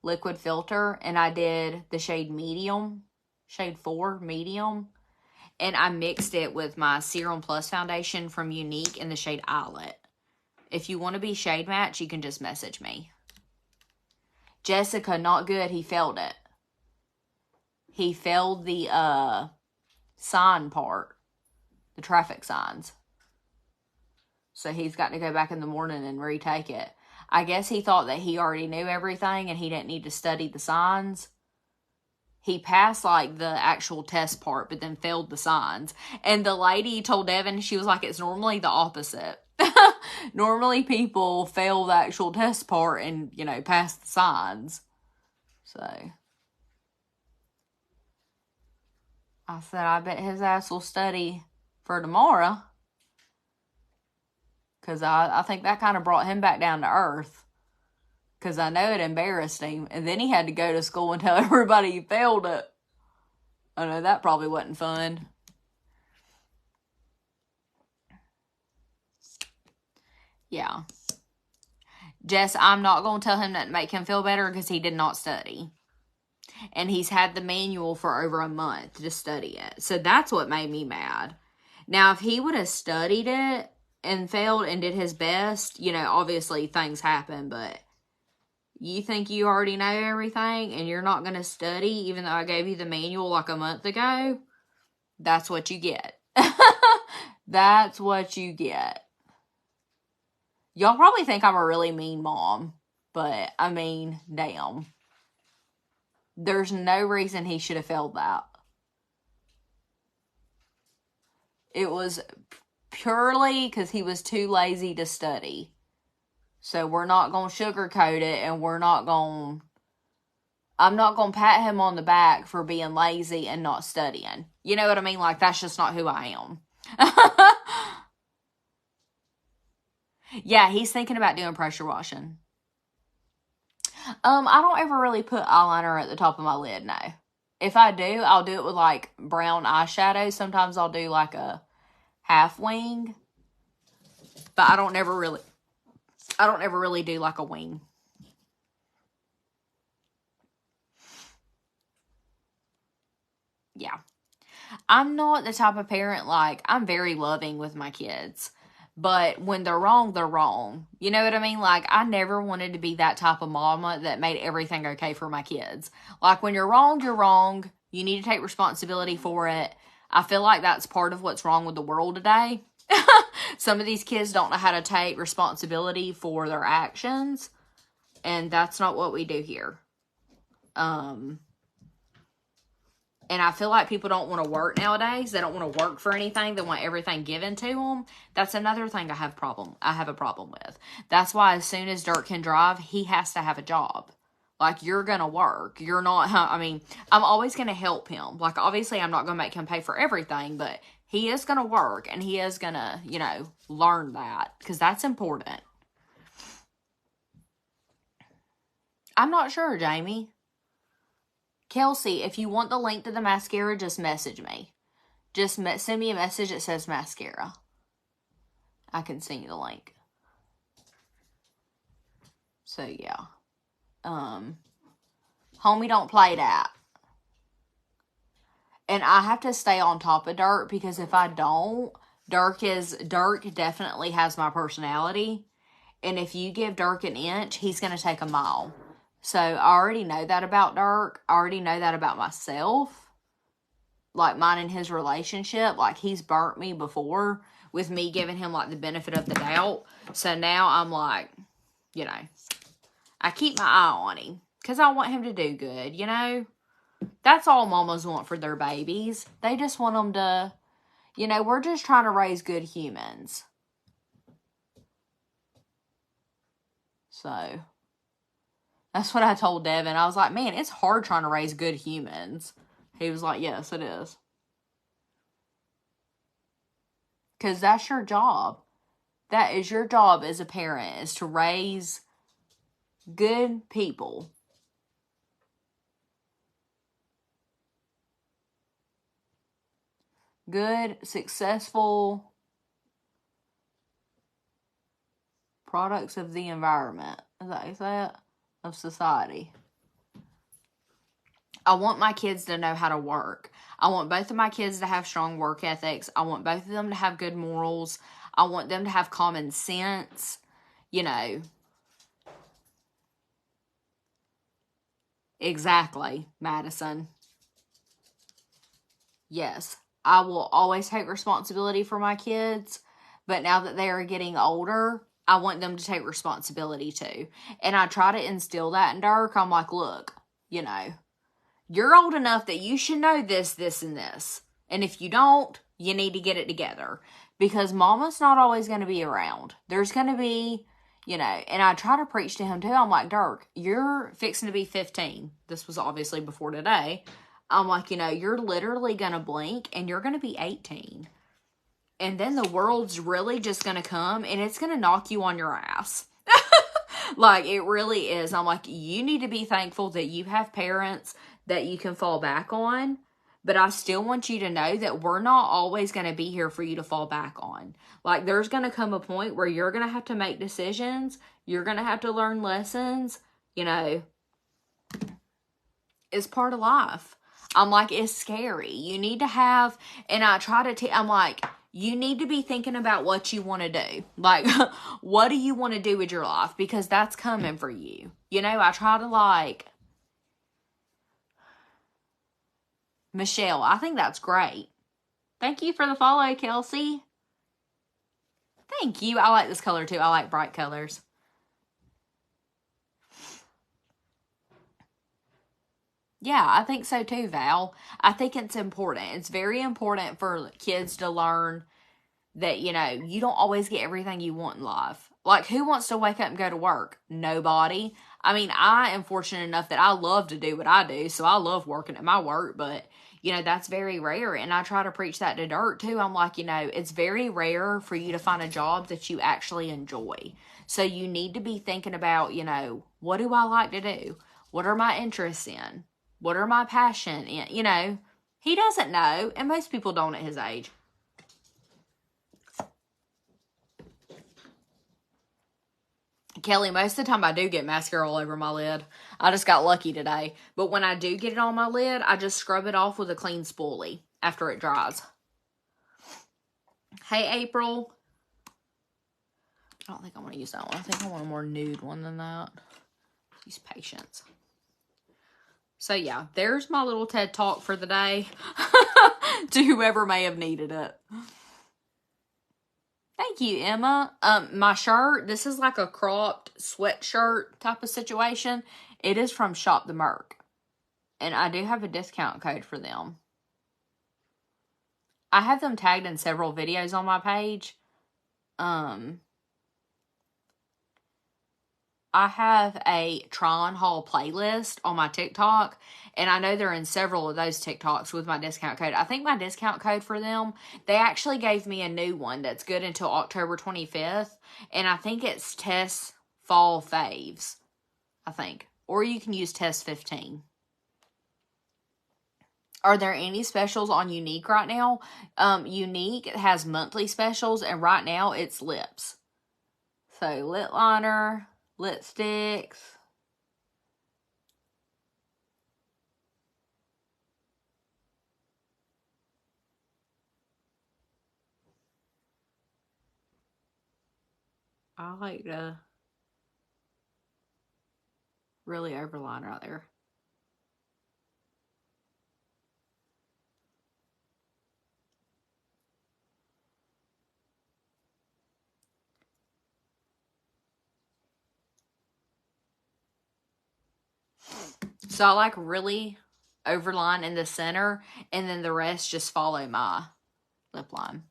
liquid filter. And I did the shade medium. Shade 4 medium. And I mixed it with my Serum Plus foundation from Unique in the shade Eyelet. If you want to be shade match, you can just message me. Jessica, not good. He failed it. He failed the sign part. The traffic signs. So he's got to go back in the morning and retake it. I guess he thought that he already knew everything and he didn't need to study the signs. He passed like the actual test part, but then failed the signs. And the lady told Devin, she was like, it's normally the opposite. Normally people fail the actual test part and, you know, pass the signs. So I said, I bet his ass will study for tomorrow. Because I think that kind of brought him back down to earth. Because I know it embarrassed him. And then he had to go to school and tell everybody he failed it. I know that probably wasn't fun. Yeah. Jess, I'm not going to tell him that to make him feel better because he did not study. And he's had the manual for over a month to study it. So that's what made me mad. Now, if he would have studied it and failed and did his best, you know, obviously things happen. But you think you already know everything and you're not going to study even though I gave you the manual like a month ago? That's what you get. That's what you get. Y'all probably think I'm a really mean mom, but I mean, damn. There's no reason he should have failed that. It was purely because he was too lazy to study. So we're not going to sugarcoat it and I'm not going to pat him on the back for being lazy and not studying. You know what I mean? Like, that's just not who I am. Yeah, he's thinking about doing pressure washing. I don't ever really put eyeliner at the top of my lid, no. If I do, I'll do it with, like, brown eyeshadow. Sometimes I'll do, like, a half wing. But I don't ever really do, like, a wing. Yeah. I'm not the type of parent, like, I'm very loving with my kids. But when they're wrong, they're wrong. You know what I mean? Like, I never wanted to be that type of mama that made everything okay for my kids. Like, when you're wrong, you're wrong. You need to take responsibility for it. I feel like that's part of what's wrong with the world today. Some of these kids don't know how to take responsibility for their actions. And that's not what we do here. And I feel like people don't want to work nowadays. They don't want to work for anything. They want everything given to them. That's another thing I have a problem with. That's why as soon as Dirk can drive, he has to have a job. Like, you're going to work. You're not, I mean, I'm always going to help him. Like, obviously, I'm not going to make him pay for everything, but he is going to work and he is going to, you know, learn that because that's important. I'm not sure, Jamie. Kelsey, if you want the link to the mascara, just message me. Just send me a message that says mascara. I can send you the link. So, yeah. Homie don't play that. And I have to stay on top of Dirk, because if I don't, Dirk definitely has my personality. And if you give Dirk an inch, he's going to take a mile. So I already know that about Dirk. I already know that about myself. Like mine and his relationship. Like he's burnt me before with me giving him like the benefit of the doubt. So now I'm like, you know, I keep my eye on him. Because I want him to do good, you know. That's all mamas want for their babies. They just want them to, you know, we're just trying to raise good humans. So, that's what I told Devin. I was like, man, it's hard trying to raise good humans. He was like, yes, it is. Because that's your job. That is your job as a parent, is to raise good people. Good, successful products of the environment. Is that? Of society. I want my kids to know how to work. I want both of my kids to have strong work ethics. I want both of them to have good morals. I want them to have common sense. You know. Exactly, Madison. Yes, I will always take responsibility for my kids. But now that they are getting older, I want them to take responsibility too. And I try to instill that in Dirk. I'm like, look, you know, you're old enough that you should know this, this, and this. And if you don't, you need to get it together. Because mama's not always going to be around. There's going to be, you know, and I try to preach to him too. I'm like, Dirk, you're fixing to be 15. This was obviously before today. I'm like, you know, you're literally going to blink and you're going to be 18. And then the world's really just going to come and it's going to knock you on your ass. Like, it really is. I'm like, you need to be thankful that you have parents that you can fall back on. But I still want you to know that we're not always going to be here for you to fall back on. Like, there's going to come a point where you're going to have to make decisions. You're going to have to learn lessons. You know, it's part of life. I'm like, it's scary. You need to have, and I try to, I'm like, you need to be thinking about what you want to do. Like, what do you want to do with your life? Because that's coming for you. You know, I try to like, Michelle, I think that's great. Thank you for the follow, Kelsey. Thank you. I like this color too. I like bright colors. Yeah, I think so too, Val. I think it's important. It's very important for kids to learn that, you know, you don't always get everything you want in life. Like, who wants to wake up and go to work? Nobody. I mean, I am fortunate enough that I love to do what I do, so I love working at my work, but, you know, that's very rare, and I try to preach that to Dirk, too. I'm like, you know, it's very rare for you to find a job that you actually enjoy. So you need to be thinking about, you know, what do I like to do? What are my interests in? What are my passion in? You know, he doesn't know, and most people don't at his age. Kelly, most of the time I do get mascara all over my lid. I just got lucky today. But when I do get it on my lid, I just scrub it off with a clean spoolie after it dries. Hey, April. I don't think I want to use that one. I think I want a more nude one than that. Use Patience. So, yeah, there's my little TED Talk for the day. To whoever may have needed it. Thank you, Emma. My shirt, this is like a cropped sweatshirt type of situation. It is from Shop the Merc. And I do have a discount code for them. I have them tagged in several videos on my page. I have a Tron haul playlist on my TikTok, and I know they're in several of those TikToks with my discount code. I think my discount code for them, they actually gave me a new one that's good until October 25th, and I think it's Tess Fall Faves, I think. Or you can use Tess 15. Are there any specials on Unique right now? Unique has monthly specials, and right now it's lips. So, lip liner, lipsticks. I like to really overline right there. So I like really overline in the center, and then the rest just follow my lip line.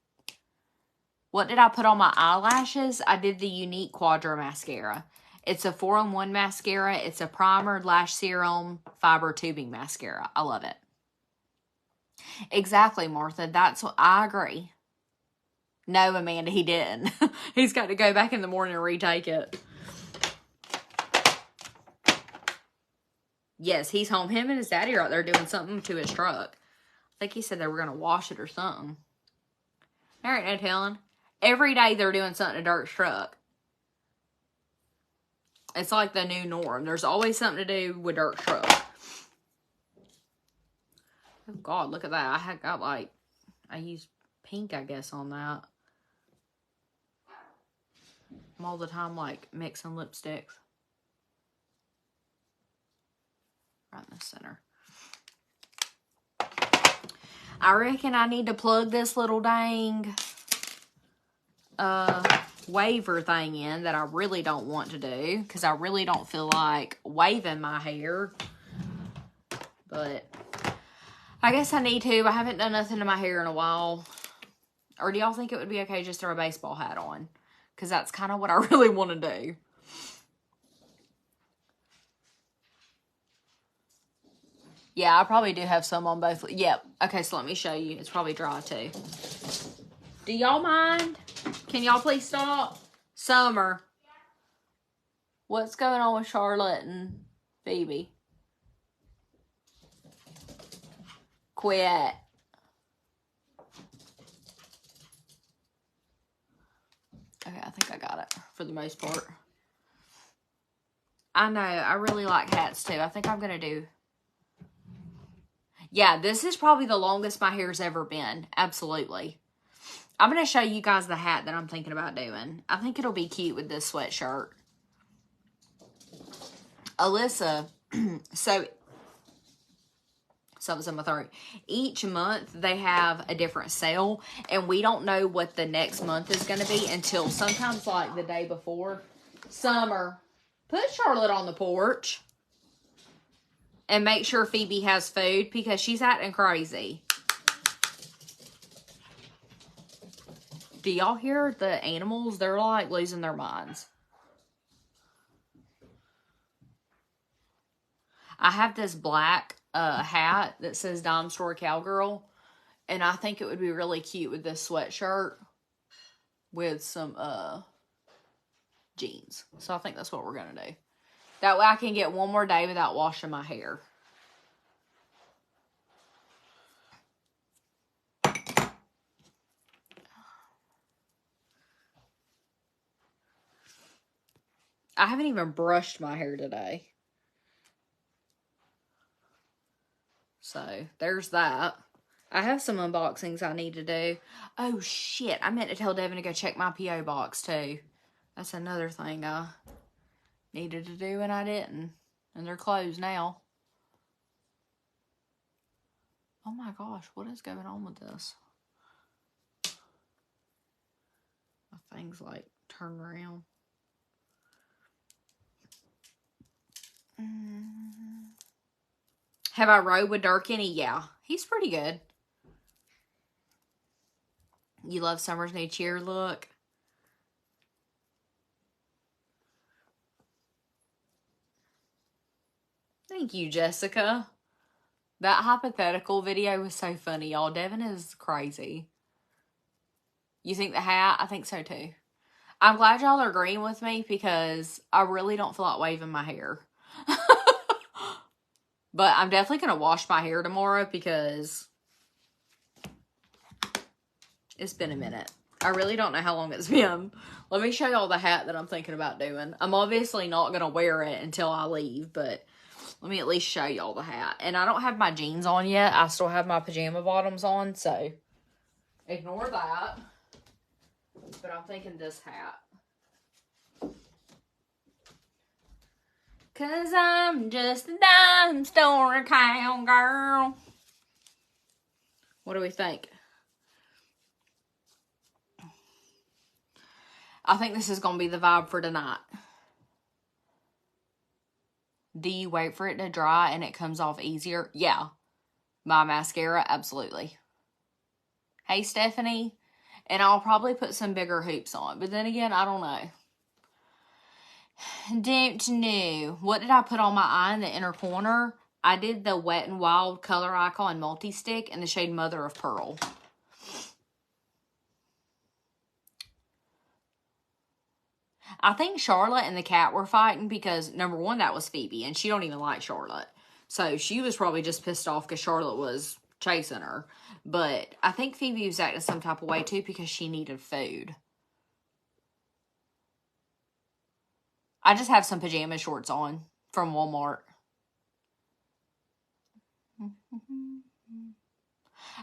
What did I put on my eyelashes? I did the Unique Quadra mascara. It's a 4-in-1 mascara. It's a primer, lash serum, fiber tubing mascara. I love it. Exactly, Martha. That's what I agree. No, Amanda, he didn't. He's got to go back in the morning and retake it. Yes, he's home. Him and his daddy are out there doing something to his truck. I think he said they were going to wash it or something. All right, no telling. Every day they're doing something to Dirk's truck. It's like the new norm. There's always something to do with Dirk's truck. Oh, God, look at that. I had got like, I used pink, I guess, on that. I'm all the time, like, mixing lipsticks. Right in the center. I reckon I need to plug this little dang waver thing in that I really don't want to do, because I really don't feel like waving my hair. But I guess I need to. I haven't done nothing to my hair in a while. Or do y'all think it would be okay just to throw a baseball hat on? Because that's kind of what I really want to do. Yeah, I probably do have some on both. Yep. Okay, so let me show you. It's probably dry too. Do y'all mind? Can y'all please stop? Summer. What's going on with Charlotte and Phoebe? Quit. Okay, I think I got it for the most part. I know. I really like hats too. I think I'm going to do... Yeah, this is probably the longest my hair's ever been. Absolutely. I'm going to show you guys the hat that I'm thinking about doing. I think it'll be cute with this sweatshirt. Alyssa, so something's in my throat. Each month they have a different sale, and we don't know what the next month is going to be until sometimes like the day before. Summer, put Charlotte on the porch. And make sure Phoebe has food because she's acting crazy. Do y'all hear the animals? They're like losing their minds. I have this black hat that says Dime Store Cowgirl. And I think it would be really cute with this sweatshirt. With some jeans. So I think that's what we're going to do. That way I can get one more day without washing my hair. I haven't even brushed my hair today. So, there's that. I have some unboxings I need to do. Oh, shit. I meant to tell Devin to go check my P.O. box, too. That's another thing I needed to do, and I didn't. And they're closed now. Oh, my gosh. What is going on with this? My thing's, like, turned around. Have I rode with Dirk any? Yeah. He's pretty good. You love Summer's new cheer look? Thank you, Jessica. That hypothetical video was so funny, y'all. Devin is crazy. You think the hat? I think so, too. I'm glad y'all are agreeing with me because I really don't feel like waving my hair. But I'm definitely going to wash my hair tomorrow because it's been a minute. I really don't know how long it's been. Let me show y'all the hat that I'm thinking about doing. I'm obviously not going to wear it until I leave, but let me at least show y'all the hat. And I don't have my jeans on yet. I still have my pajama bottoms on, so ignore that. But I'm thinking this hat. 'Cause I'm just a dime store cowgirl. What do we think? I think this is going to be the vibe for tonight. Do you wait for it to dry and it comes off easier? Yeah. My mascara, absolutely. Hey, Stephanie. And I'll probably put some bigger hoops on. But then again, I don't know. Don't know. What did I put on my eye in the inner corner? I did the Wet n Wild Color Icon Multi-Stick in the shade Mother of Pearl. I think Charlotte and the cat were fighting because, number one, that was Phoebe, and she don't even like Charlotte. So she was probably just pissed off because Charlotte was chasing her. But I think Phoebe was acting some type of way, too, because she needed food. I just have some pajama shorts on from Walmart.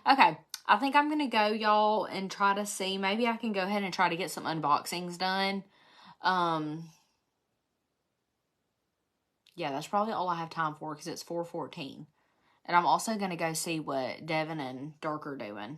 Okay, I think I'm going to go, y'all, and try to see. Maybe I can go ahead and try to get some unboxings done. Yeah, that's probably all I have time for because it's 4:14. And I'm also going to go see what Devin and Dark are doing.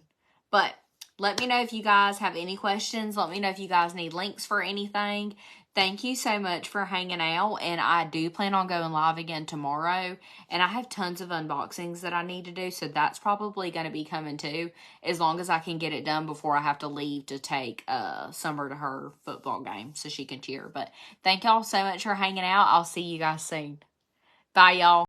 But let me know if you guys have any questions. Let me know if you guys need links for anything. Thank you so much for hanging out. And I do plan on going live again tomorrow. And I have tons of unboxings that I need to do. So that's probably going to be coming too. As long as I can get it done before I have to leave to take Summer to her football game so she can cheer. But thank y'all so much for hanging out. I'll see you guys soon. Bye, y'all.